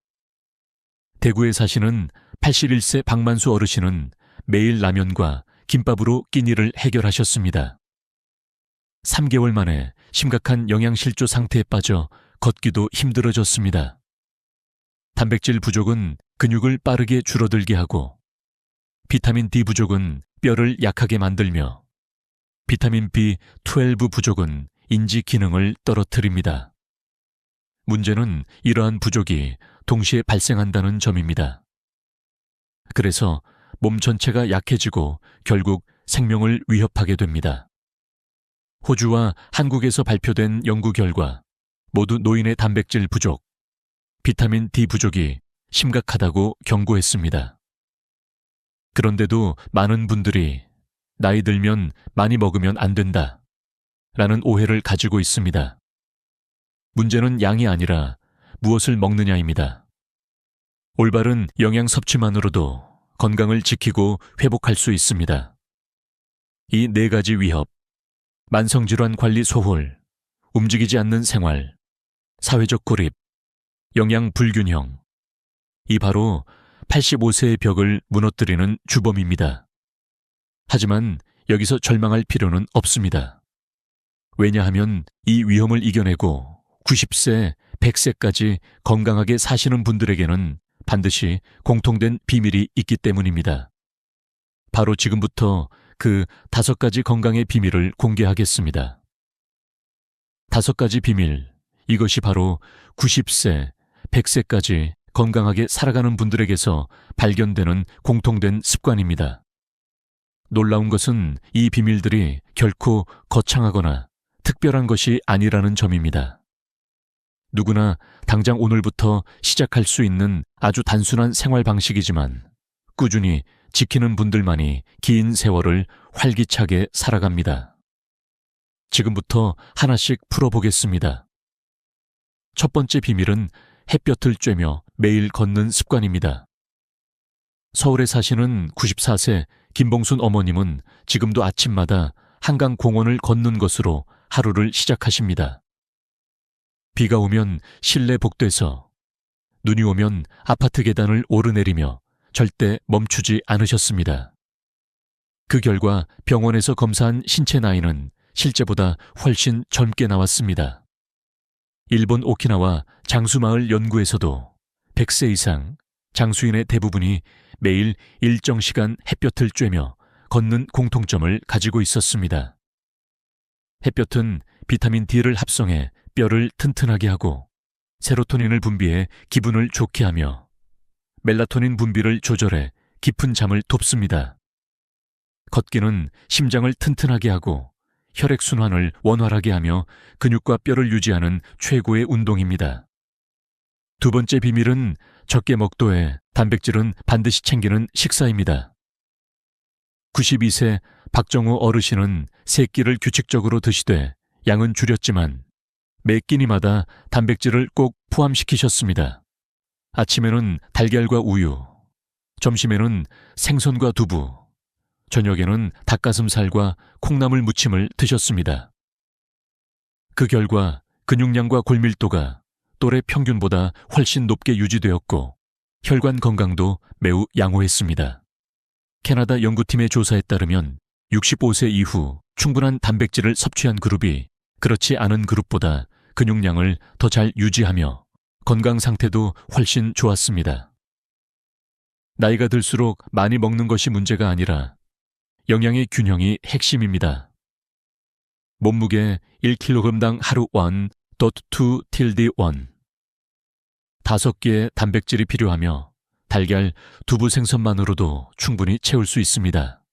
Speaker 1: 대구에 사시는 81세 박만수 어르신은 매일 라면과 김밥으로 끼니를 해결하셨습니다. 3개월 만에 심각한 영양실조 상태에 빠져 걷기도 힘들어졌습니다. 단백질 부족은 근육을 빠르게 줄어들게 하고 비타민 D 부족은 뼈를 약하게 만들며 비타민 B12 부족은 인지 기능을 떨어뜨립니다. 문제는 이러한 부족이 동시에 발생한다는 점입니다. 그래서 몸 전체가 약해지고 결국 생명을 위협하게 됩니다. 호주와 한국에서 발표된 연구 결과 모두 노인의 단백질 부족, 비타민 D 부족이 심각하다고 경고했습니다. 그런데도 많은 분들이 나이 들면 많이 먹으면 안 된다 라는 오해를 가지고 있습니다. 문제는 양이 아니라 무엇을 먹느냐입니다. 올바른 영양 섭취만으로도 건강을 지키고 회복할 수 있습니다. 이 네 가지 위협, 만성질환 관리 소홀, 움직이지 않는 생활, 사회적 고립, 영양 불균형, 이 바로 85세의 벽을 무너뜨리는 주범입니다. 하지만 여기서 절망할 필요는 없습니다. 왜냐하면 이 위험을 이겨내고 90세, 100세까지 건강하게 사시는 분들에게는 반드시 공통된 비밀이 있기 때문입니다. 바로 지금부터 그 5가지 건강의 비밀을 공개하겠습니다. 5가지 비밀, 이것이 바로 90세, 100세까지 건강하게 살아가는 분들에게서 발견되는 공통된 습관입니다. 놀라운 것은 이 비밀들이 결코 거창하거나 특별한 것이 아니라는 점입니다. 누구나 당장 오늘부터 시작할 수 있는 아주 단순한 생활 방식이지만 꾸준히 지키는 분들만이 긴 세월을 활기차게 살아갑니다. 지금부터 하나씩 풀어보겠습니다. 첫 번째 비밀은 햇볕을 쬐며 매일 걷는 습관입니다. 서울에 사시는 94세 김봉순 어머님은 지금도 아침마다 한강 공원을 걷는 것으로 하루를 시작하십니다. 비가 오면 실내 복도에서, 눈이 오면 아파트 계단을 오르내리며 절대 멈추지 않으셨습니다. 그 결과 병원에서 검사한 신체 나이는 실제보다 훨씬 젊게 나왔습니다. 일본 오키나와 장수마을 연구에서도 100세 이상 장수인의 대부분이 매일 일정 시간 햇볕을 쬐며 걷는 공통점을 가지고 있었습니다. 햇볕은 비타민 D를 합성해 뼈를 튼튼하게 하고 세로토닌을 분비해 기분을 좋게 하며 멜라토닌 분비를 조절해 깊은 잠을 돕습니다. 걷기는 심장을 튼튼하게 하고 혈액순환을 원활하게 하며 근육과 뼈를 유지하는 최고의 운동입니다. 두 번째 비밀은 적게 먹되 단백질은 반드시 챙기는 식사입니다. 92세 박정우 어르신은 3끼를 규칙적으로 드시되 양은 줄였지만 매 끼니마다 단백질을 꼭 포함시키셨습니다. 아침에는 달걀과 우유, 점심에는 생선과 두부, 저녁에는 닭가슴살과 콩나물 무침을 드셨습니다. 그 결과 근육량과 골밀도가 또래 평균보다 훨씬 높게 유지되었고 혈관 건강도 매우 양호했습니다. 캐나다 연구팀의 조사에 따르면 65세 이후 충분한 단백질을 섭취한 그룹이 그렇지 않은 그룹보다 근육량을 더 잘 유지하며 건강 상태도 훨씬 좋았습니다. 나이가 들수록 많이 먹는 것이 문제가 아니라 영양의 균형이 핵심입니다. 몸무게 1kg당 하루 1.2 tilde 1. 5개의 단백질이 필요하며 달걀, 두부 생선만으로도 충분히 채울 수 있습니다.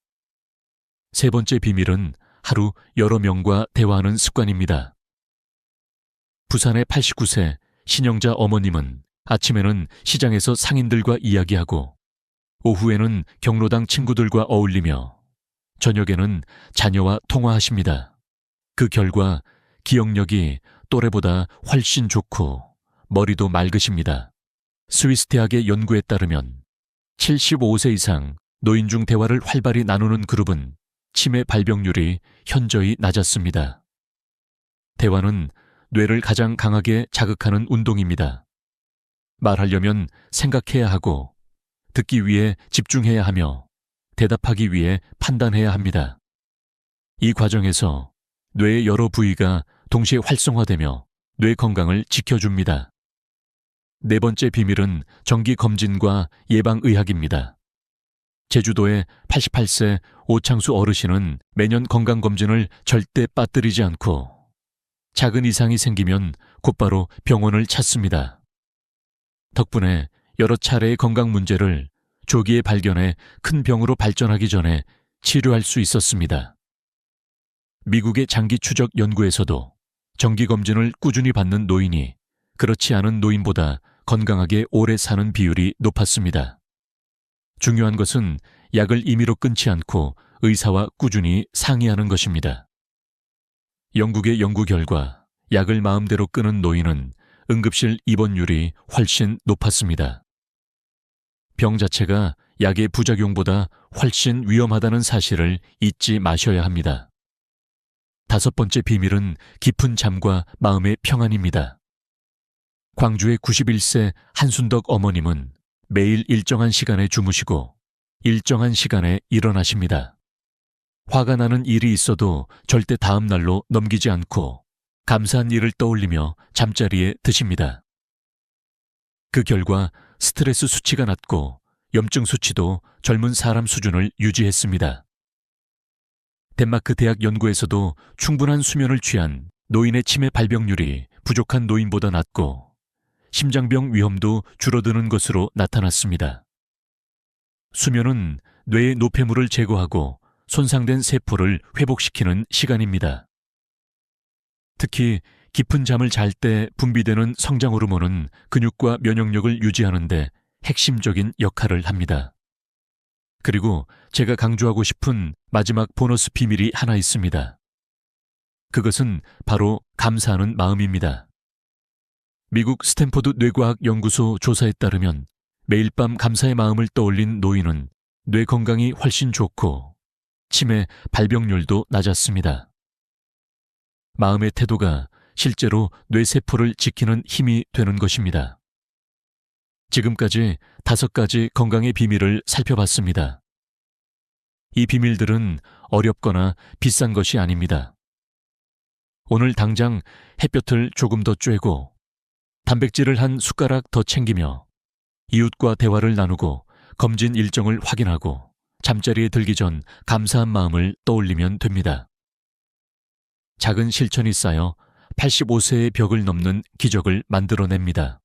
Speaker 1: 세 번째 비밀은 하루 여러 명과 대화하는 습관입니다. 부산의 89세 신영자 어머님은 아침에는 시장에서 상인들과 이야기하고 오후에는 경로당 친구들과 어울리며 저녁에는 자녀와 통화하십니다. 그 결과 기억력이 또래보다 훨씬 좋고 머리도 맑으십니다. 스위스 대학의 연구에 따르면 75세 이상 노인 중 대화를 활발히 나누는 그룹은 치매 발병률이 현저히 낮았습니다. 대화는 뇌를 가장 강하게 자극하는 운동입니다. 말하려면 생각해야 하고 듣기 위해 집중해야 하며 대답하기 위해 판단해야 합니다. 이 과정에서 뇌의 여러 부위가 동시에 활성화되며 뇌 건강을 지켜줍니다. 네 번째 비밀은 정기검진과 예방의학입니다. 제주도의 88세 오창수 어르신은 매년 건강검진을 절대 빠뜨리지 않고 작은 이상이 생기면 곧바로 병원을 찾습니다. 덕분에 여러 차례의 건강 문제를 조기에 발견해 큰 병으로 발전하기 전에 치료할 수 있었습니다. 미국의 장기 추적 연구에서도 정기검진을 꾸준히 받는 노인이 그렇지 않은 노인보다 건강하게 오래 사는 비율이 높았습니다. 중요한 것은 약을 임의로 끊지 않고 의사와 꾸준히 상의하는 것입니다. 영국의 연구 결과 약을 마음대로 끊은 노인은 응급실 입원율이 훨씬 높았습니다. 병 자체가 약의 부작용보다 훨씬 위험하다는 사실을 잊지 마셔야 합니다. 다섯 번째 비밀은 깊은 잠과 마음의 평안입니다. 광주의 91세 한순덕 어머님은 매일 일정한 시간에 주무시고 일정한 시간에 일어나십니다. 화가 나는 일이 있어도 절대 다음 날로 넘기지 않고 감사한 일을 떠올리며 잠자리에 드십니다. 그 결과 스트레스 수치가 낮고 염증 수치도 젊은 사람 수준을 유지했습니다. 덴마크 대학 연구에서도 충분한 수면을 취한 노인의 치매 발병률이 부족한 노인보다 낮고 심장병 위험도 줄어드는 것으로 나타났습니다. 수면은 뇌의 노폐물을 제거하고 손상된 세포를 회복시키는 시간입니다. 특히 깊은 잠을 잘 때 분비되는 성장 호르몬은 근육과 면역력을 유지하는 데 핵심적인 역할을 합니다. 그리고 제가 강조하고 싶은 마지막 보너스 비밀이 하나 있습니다. 그것은 바로 감사하는 마음입니다. 미국 스탠포드 뇌과학 연구소 조사에 따르면 매일 밤 감사의 마음을 떠올린 노인은 뇌 건강이 훨씬 좋고 치매 발병률도 낮았습니다. 마음의 태도가 실제로 뇌세포를 지키는 힘이 되는 것입니다. 지금까지 5가지 건강의 비밀을 살펴봤습니다. 이 비밀들은 어렵거나 비싼 것이 아닙니다. 오늘 당장 햇볕을 조금 더 쬐고 단백질을 한 숟가락 더 챙기며 이웃과 대화를 나누고 검진 일정을 확인하고 잠자리에 들기 전 감사한 마음을 떠올리면 됩니다. 작은 실천이 쌓여 85세의 벽을 넘는 기적을 만들어냅니다.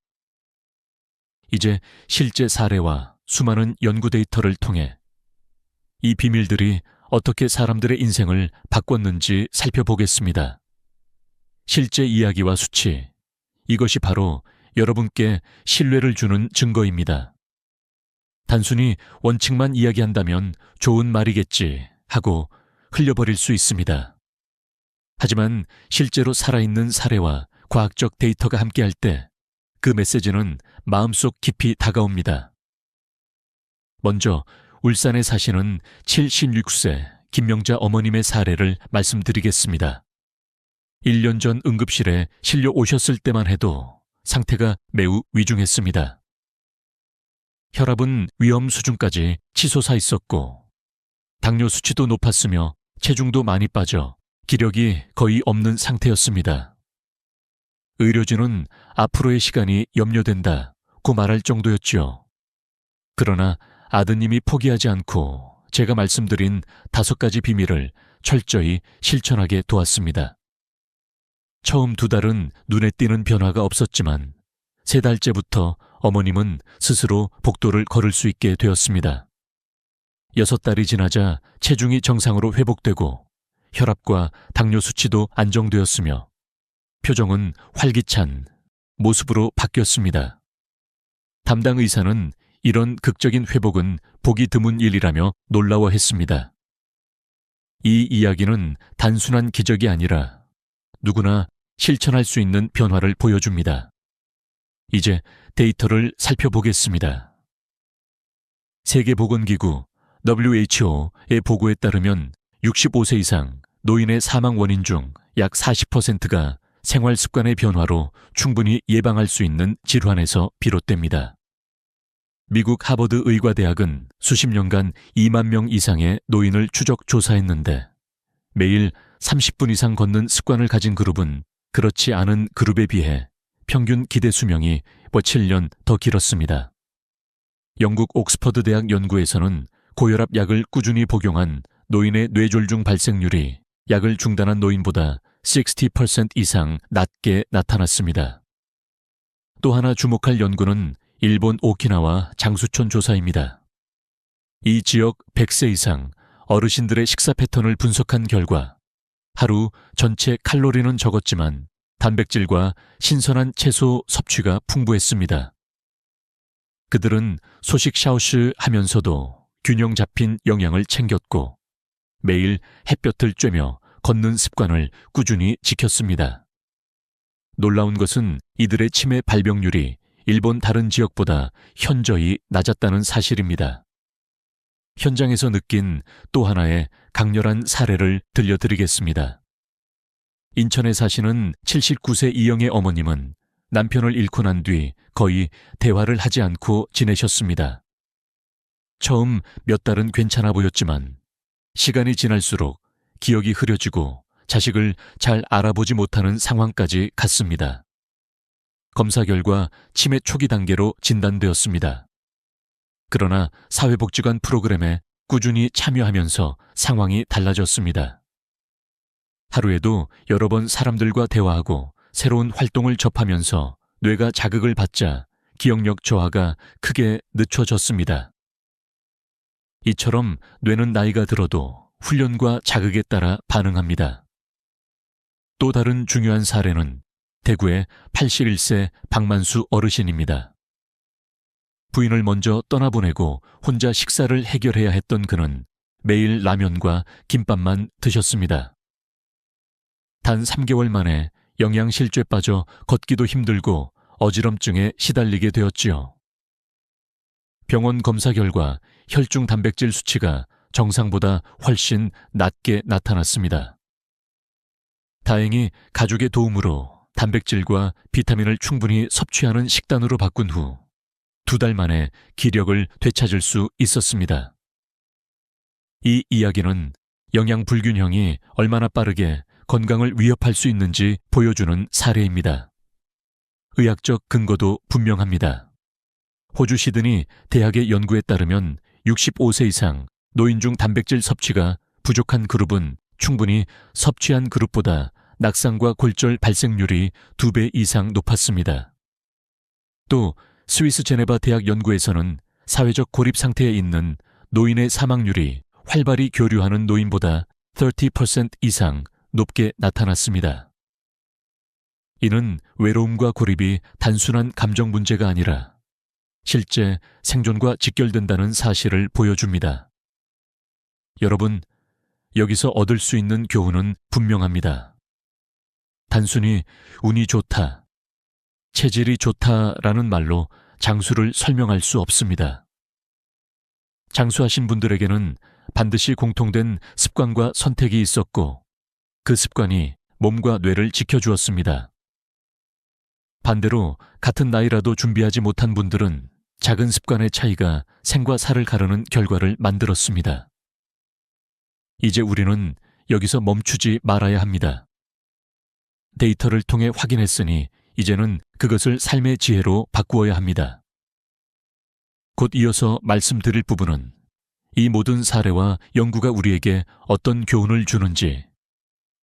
Speaker 1: 이제 실제 사례와 수많은 연구 데이터를 통해 이 비밀들이 어떻게 사람들의 인생을 바꿨는지 살펴보겠습니다. 실제 이야기와 수치, 이것이 바로 여러분께 신뢰를 주는 증거입니다. 단순히 원칙만 이야기한다면 좋은 말이겠지 하고 흘려버릴 수 있습니다. 하지만 실제로 살아있는 사례와 과학적 데이터가 함께할 때 그 메시지는 마음속 깊이 다가옵니다. 먼저 울산에 사시는 76세 김명자 어머님의 사례를 말씀드리겠습니다. 1년 전 응급실에 실려 오셨을 때만 해도 상태가 매우 위중했습니다. 혈압은 위험 수준까지 치솟아 있었고 당뇨 수치도 높았으며 체중도 많이 빠져 기력이 거의 없는 상태였습니다. 의료진은 앞으로의 시간이 염려된다고 말할 정도였지요. 그러나 아드님이 포기하지 않고 제가 말씀드린 5가지 비밀을 철저히 실천하게 도왔습니다. 처음 2달은 눈에 띄는 변화가 없었지만 3달째부터 어머님은 스스로 복도를 걸을 수 있게 되었습니다. 6달이 지나자 체중이 정상으로 회복되고 혈압과 당뇨 수치도 안정되었으며 표정은 활기찬 모습으로 바뀌었습니다. 담당 의사는 이런 극적인 회복은 보기 드문 일이라며 놀라워했습니다. 이 이야기는 단순한 기적이 아니라 누구나 실천할 수 있는 변화를 보여줍니다. 이제 데이터를 살펴보겠습니다. 세계보건기구 WHO의 보고에 따르면 65세 이상 노인의 사망 원인 중 약 40%가 생활 습관의 변화로 충분히 예방할 수 있는 질환에서 비롯됩니다. 미국 하버드 의과대학은 수십 년간 2만 명 이상의 노인을 추적 조사했는데 매일 30분 이상 걷는 습관을 가진 그룹은 그렇지 않은 그룹에 비해 평균 기대 수명이 7년 더 길었습니다. 영국 옥스퍼드 대학 연구에서는 고혈압 약을 꾸준히 복용한 노인의 뇌졸중 발생률이 약을 중단한 노인보다 60% 이상 낮게 나타났습니다. 또 하나 주목할 연구는 일본 오키나와 장수촌 조사입니다. 이 지역 100세 이상 어르신들의 식사 패턴을 분석한 결과 하루 전체 칼로리는 적었지만 단백질과 신선한 채소 섭취가 풍부했습니다. 그들은 소식 샤오시 하면서도 균형 잡힌 영양을 챙겼고 매일 햇볕을 쬐며 걷는 습관을 꾸준히 지켰습니다. 놀라운 것은 이들의 치매 발병률이 일본 다른 지역보다 현저히 낮았다는 사실입니다. 현장에서 느낀 또 하나의 강렬한 사례를 들려드리겠습니다. 인천에 사시는 79세 이영애 어머님은 남편을 잃고 난 뒤 거의 대화를 하지 않고 지내셨습니다. 처음 몇 달은 괜찮아 보였지만 시간이 지날수록 기억이 흐려지고 자식을 잘 알아보지 못하는 상황까지 갔습니다. 검사 결과 치매 초기 단계로 진단되었습니다. 그러나 사회복지관 프로그램에 꾸준히 참여하면서 상황이 달라졌습니다. 하루에도 여러 번 사람들과 대화하고 새로운 활동을 접하면서 뇌가 자극을 받자 기억력 저하가 크게 늦춰졌습니다. 이처럼 뇌는 나이가 들어도 훈련과 자극에 따라 반응합니다. 또 다른 중요한 사례는 대구의 81세 박만수 어르신입니다. 부인을 먼저 떠나보내고 혼자 식사를 해결해야 했던 그는 매일 라면과 김밥만 드셨습니다. 단 3개월 만에 영양실조에 빠져 걷기도 힘들고 어지럼증에 시달리게 되었지요. 병원 검사 결과 혈중 단백질 수치가 정상보다 훨씬 낮게 나타났습니다. 다행히 가족의 도움으로 단백질과 비타민을 충분히 섭취하는 식단으로 바꾼 후 2달 만에 기력을 되찾을 수 있었습니다. 이 이야기는 영양 불균형이 얼마나 빠르게 건강을 위협할 수 있는지 보여주는 사례입니다. 의학적 근거도 분명합니다. 호주 시드니 대학의 연구에 따르면 65세 이상 노인 중 단백질 섭취가 부족한 그룹은 충분히 섭취한 그룹보다 낙상과 골절 발생률이 2배 이상 높았습니다. 또 스위스 제네바 대학 연구에서는 사회적 고립 상태에 있는 노인의 사망률이 활발히 교류하는 노인보다 30% 이상 높게 나타났습니다. 이는 외로움과 고립이 단순한 감정 문제가 아니라 실제 생존과 직결된다는 사실을 보여줍니다. 여러분, 여기서 얻을 수 있는 교훈은 분명합니다. 단순히 운이 좋다, 체질이 좋다라는 말로 장수를 설명할 수 없습니다. 장수하신 분들에게는 반드시 공통된 습관과 선택이 있었고 그 습관이 몸과 뇌를 지켜주었습니다. 반대로 같은 나이라도 준비하지 못한 분들은 작은 습관의 차이가 생과 사를 가르는 결과를 만들었습니다. 이제 우리는 여기서 멈추지 말아야 합니다. 데이터를 통해 확인했으니 이제는 그것을 삶의 지혜로 바꾸어야 합니다. 곧 이어서 말씀드릴 부분은 이 모든 사례와 연구가 우리에게 어떤 교훈을 주는지,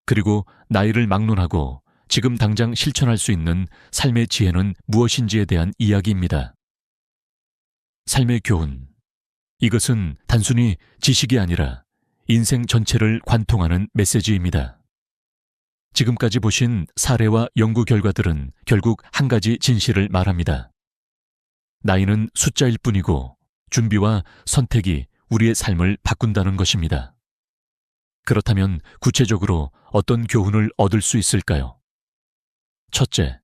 Speaker 1: 그리고 나이를 막론하고 지금 당장 실천할 수 있는 삶의 지혜는 무엇인지에 대한 이야기입니다. 삶의 교훈. 이것은 단순히 지식이 아니라 인생 전체를 관통하는 메시지입니다. 지금까지 보신 사례와 연구 결과들은 결국 한 가지 진실을 말합니다. 나이는 숫자일 뿐이고 준비와 선택이 우리의 삶을 바꾼다는 것입니다. 그렇다면 구체적으로 어떤 교훈을 얻을 수 있을까요? 첫째,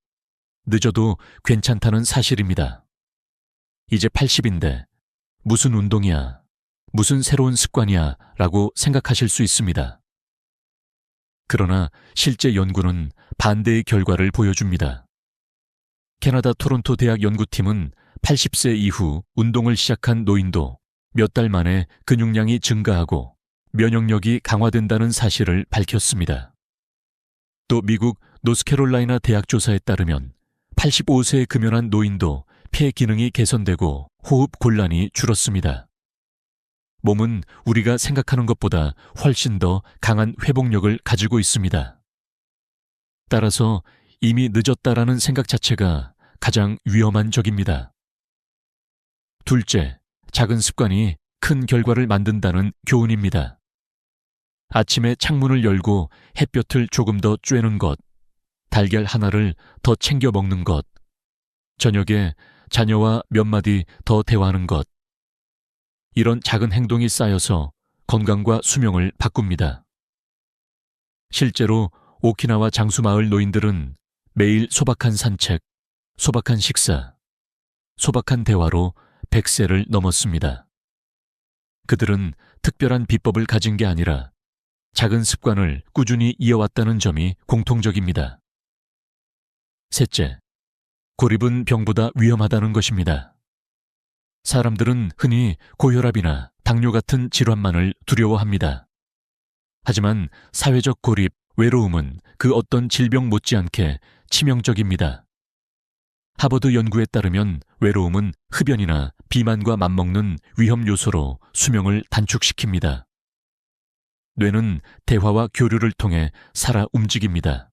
Speaker 1: 늦어도 괜찮다는 사실입니다. 이제 80인데 무슨 운동이야, 무슨 새로운 습관이야 라고 생각하실 수 있습니다. 그러나 실제 연구는 반대의 결과를 보여줍니다. 캐나다 토론토 대학 연구팀은 80세 이후 운동을 시작한 노인도 몇 달 만에 근육량이 증가하고 면역력이 강화된다는 사실을 밝혔습니다. 또 미국 노스캐롤라이나 대학 조사에 따르면 85세에 금연한 노인도 폐 기능이 개선되고 호흡 곤란이 줄었습니다. 몸은 우리가 생각하는 것보다 훨씬 더 강한 회복력을 가지고 있습니다. 따라서 이미 늦었다라는 생각 자체가 가장 위험한 적입니다. 둘째, 작은 습관이 큰 결과를 만든다는 교훈입니다. 아침에 창문을 열고 햇볕을 조금 더 쬐는 것, 달걀 하나를 더 챙겨 먹는 것, 저녁에 자녀와 몇 마디 더 대화하는 것. 이런 작은 행동이 쌓여서 건강과 수명을 바꿉니다. 실제로 오키나와 장수마을 노인들은 매일 소박한 산책, 소박한 식사, 소박한 대화로 100세를 넘었습니다. 그들은 특별한 비법을 가진 게 아니라 작은 습관을 꾸준히 이어왔다는 점이 공통적입니다. 셋째, 고립은 병보다 위험하다는 것입니다. 사람들은 흔히 고혈압이나 당뇨 같은 질환만을 두려워합니다. 하지만 사회적 고립, 외로움은 그 어떤 질병 못지않게 치명적입니다. 하버드 연구에 따르면 외로움은 흡연이나 비만과 맞먹는 위험 요소로 수명을 단축시킵니다. 뇌는 대화와 교류를 통해 살아 움직입니다.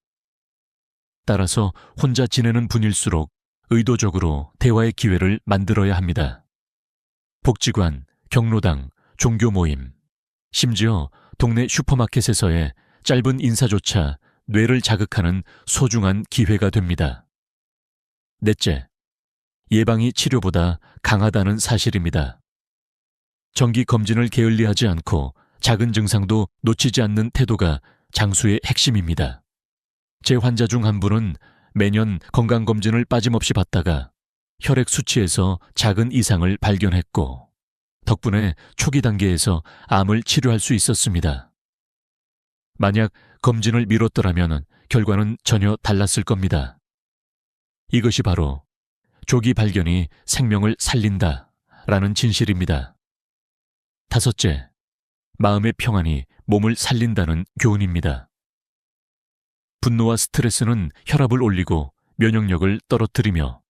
Speaker 1: 따라서 혼자 지내는 분일수록 의도적으로 대화의 기회를 만들어야 합니다. 복지관, 경로당, 종교 모임, 심지어 동네 슈퍼마켓에서의 짧은 인사조차 뇌를 자극하는 소중한 기회가 됩니다. 넷째, 예방이 치료보다 강하다는 사실입니다. 정기 검진을 게을리하지 않고 작은 증상도 놓치지 않는 태도가 장수의 핵심입니다. 제 환자 중 한 분은 매년 건강검진을 빠짐없이 받다가 혈액 수치에서 작은 이상을 발견했고 덕분에 초기 단계에서 암을 치료할 수 있었습니다. 만약 검진을 미뤘더라면 결과는 전혀 달랐을 겁니다. 이것이 바로 조기 발견이 생명을 살린다라는 진실입니다. 다섯째, 마음의 평안이 몸을 살린다는 교훈입니다. 분노와 스트레스는 혈압을 올리고 면역력을 떨어뜨리며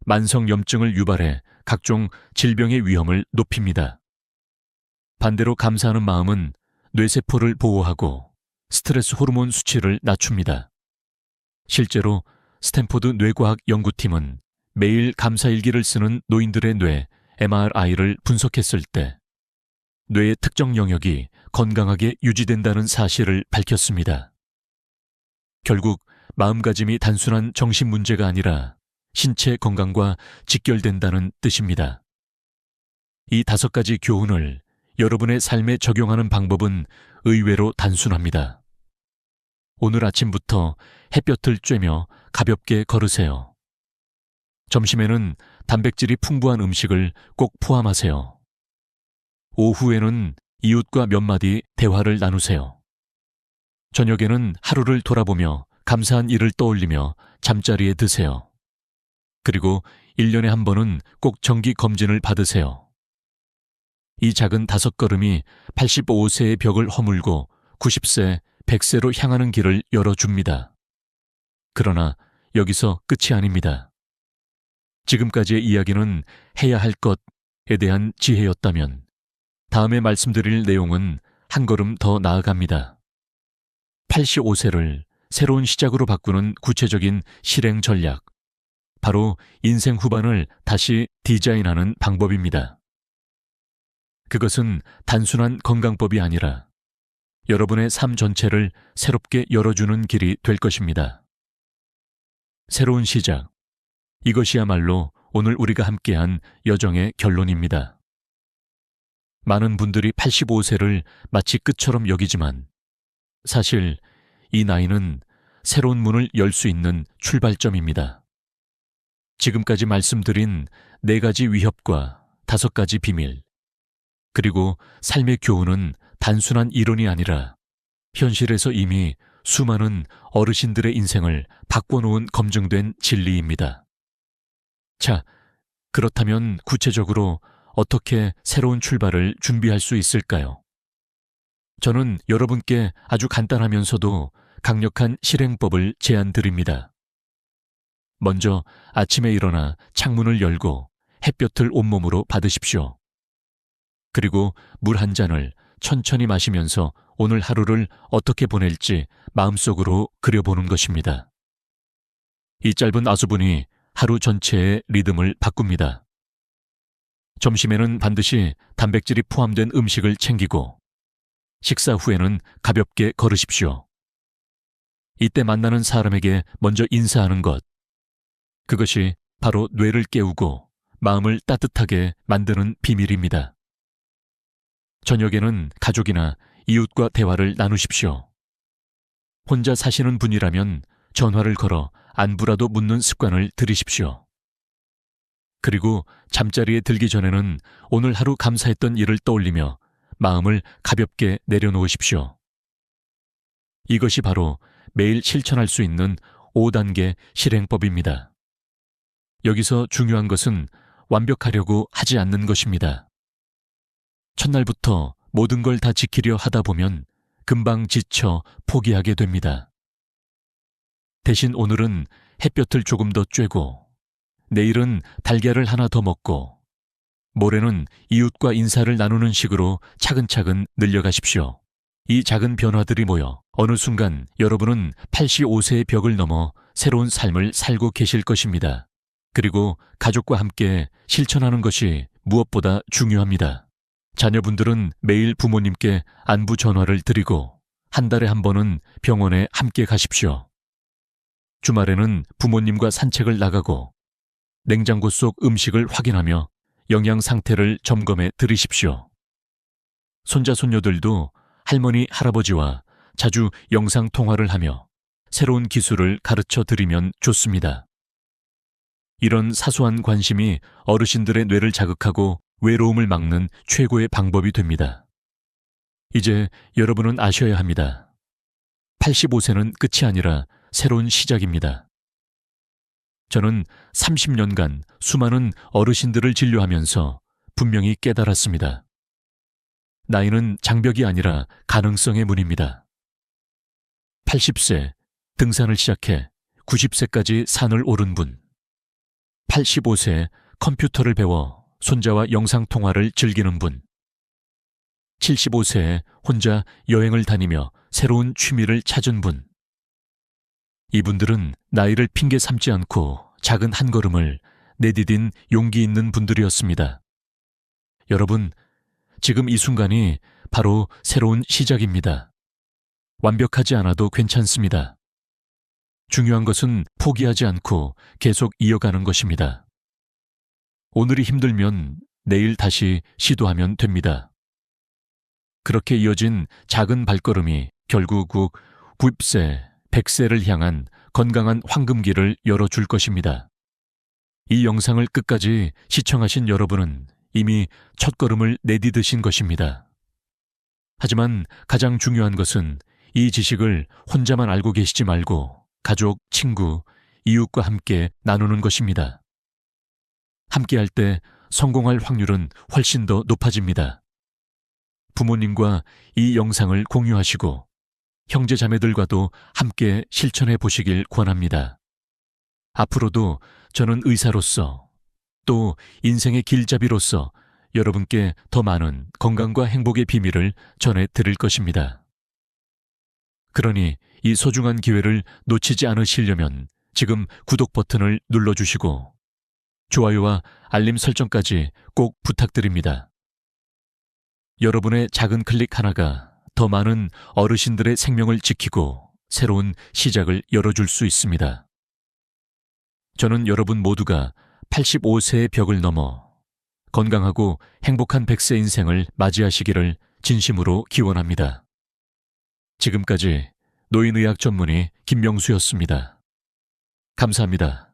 Speaker 1: 만성염증을 유발해 각종 질병의 위험을 높입니다. 반대로 감사하는 마음은 뇌세포를 보호하고 스트레스 호르몬 수치를 낮춥니다. 실제로 스탠포드 뇌과학 연구팀은 매일 감사일기를 쓰는 노인들의 뇌 MRI를 분석했을 때 뇌의 특정 영역이 건강하게 유지된다는 사실을 밝혔습니다. 결국 마음가짐이 단순한 정신 문제가 아니라 신체 건강과 직결된다는 뜻입니다. 이 5가지 교훈을 여러분의 삶에 적용하는 방법은 의외로 단순합니다. 오늘 아침부터 햇볕을 쬐며 가볍게 걸으세요. 점심에는 단백질이 풍부한 음식을 꼭 포함하세요. 오후에는 이웃과 몇 마디 대화를 나누세요. 저녁에는 하루를 돌아보며 감사한 일을 떠올리며 잠자리에 드세요. 그리고 1년에 한 번은 꼭 정기 검진을 받으세요. 이 작은 5걸음이 85세의 벽을 허물고 90세, 100세로 향하는 길을 열어줍니다. 그러나 여기서 끝이 아닙니다. 지금까지의 이야기는 해야 할 것에 대한 지혜였다면 다음에 말씀드릴 내용은 한 걸음 더 나아갑니다. 85세를 새로운 시작으로 바꾸는 구체적인 실행 전략, 바로 인생 후반을 다시 디자인하는 방법입니다. 그것은 단순한 건강법이 아니라 여러분의 삶 전체를 새롭게 열어주는 길이 될 것입니다. 새로운 시작, 이것이야말로 오늘 우리가 함께한 여정의 결론입니다. 많은 분들이 85세를 마치 끝처럼 여기지만 사실 이 나이는 새로운 문을 열 수 있는 출발점입니다. 지금까지 말씀드린 4가지 위협과 5가지 비밀, 그리고 삶의 교훈은 단순한 이론이 아니라 현실에서 이미 수많은 어르신들의 인생을 바꿔놓은 검증된 진리입니다. 자, 그렇다면 구체적으로 어떻게 새로운 출발을 준비할 수 있을까요? 저는 여러분께 아주 간단하면서도 강력한 실행법을 제안드립니다. 먼저 아침에 일어나 창문을 열고 햇볕을 온몸으로 받으십시오. 그리고 물 한 잔을 천천히 마시면서 오늘 하루를 어떻게 보낼지 마음속으로 그려보는 것입니다. 이 짧은 아수분이 하루 전체의 리듬을 바꿉니다. 점심에는 반드시 단백질이 포함된 음식을 챙기고 식사 후에는 가볍게 걸으십시오. 이때 만나는 사람에게 먼저 인사하는 것, 그것이 바로 뇌를 깨우고 마음을 따뜻하게 만드는 비밀입니다. 저녁에는 가족이나 이웃과 대화를 나누십시오. 혼자 사시는 분이라면 전화를 걸어 안부라도 묻는 습관을 들이십시오. 그리고 잠자리에 들기 전에는 오늘 하루 감사했던 일을 떠올리며 마음을 가볍게 내려놓으십시오. 이것이 바로 매일 실천할 수 있는 5단계 실행법입니다. 여기서 중요한 것은 완벽하려고 하지 않는 것입니다. 첫날부터 모든 걸 다 지키려 하다 보면 금방 지쳐 포기하게 됩니다. 대신 오늘은 햇볕을 조금 더 쬐고, 내일은 달걀을 하나 더 먹고, 모레는 이웃과 인사를 나누는 식으로 차근차근 늘려가십시오. 이 작은 변화들이 모여 어느 순간 여러분은 85세의 벽을 넘어 새로운 삶을 살고 계실 것입니다. 그리고 가족과 함께 실천하는 것이 무엇보다 중요합니다. 자녀분들은 매일 부모님께 안부 전화를 드리고 한 달에 한 번은 병원에 함께 가십시오. 주말에는 부모님과 산책을 나가고 냉장고 속 음식을 확인하며 영양 상태를 점검해 드리십시오. 손자 손녀들도 할머니 할아버지와 자주 영상 통화를 하며 새로운 기술을 가르쳐 드리면 좋습니다. 이런 사소한 관심이 어르신들의 뇌를 자극하고 외로움을 막는 최고의 방법이 됩니다. 이제 여러분은 아셔야 합니다. 85세는 끝이 아니라 새로운 시작입니다. 저는 30년간 수많은 어르신들을 진료하면서 분명히 깨달았습니다. 나이는 장벽이 아니라 가능성의 문입니다. 80세 등산을 시작해 90세까지 산을 오른 분, 85세 컴퓨터를 배워 손자와 영상통화를 즐기는 분, 75세에 혼자 여행을 다니며 새로운 취미를 찾은 분, 이분들은 나이를 핑계 삼지 않고 작은 한 걸음을 내디딘 용기 있는 분들이었습니다. 여러분, 지금 이 순간이 바로 새로운 시작입니다. 완벽하지 않아도 괜찮습니다. 중요한 것은 포기하지 않고 계속 이어가는 것입니다. 오늘이 힘들면 내일 다시 시도하면 됩니다. 그렇게 이어진 작은 발걸음이 결국 90세, 100세를 향한 건강한 황금길을 열어줄 것입니다. 이 영상을 끝까지 시청하신 여러분은 이미 첫걸음을 내디드신 것입니다. 하지만 가장 중요한 것은 이 지식을 혼자만 알고 계시지 말고 가족, 친구, 이웃과 함께 나누는 것입니다. 함께할 때 성공할 확률은 훨씬 더 높아집니다. 부모님과 이 영상을 공유하시고 형제 자매들과도 함께 실천해 보시길 권합니다. 앞으로도 저는 의사로서 또 인생의 길잡이로서 여러분께 더 많은 건강과 행복의 비밀을 전해 드릴 것입니다. 그러니 이 소중한 기회를 놓치지 않으시려면 지금 구독 버튼을 눌러주시고 좋아요와 알림 설정까지 꼭 부탁드립니다. 여러분의 작은 클릭 하나가 더 많은 어르신들의 생명을 지키고 새로운 시작을 열어줄 수 있습니다. 저는 여러분 모두가 85세의 벽을 넘어 건강하고 행복한 100세 인생을 맞이하시기를 진심으로 기원합니다. 지금까지 노인의학 전문의 김명수였습니다. 감사합니다.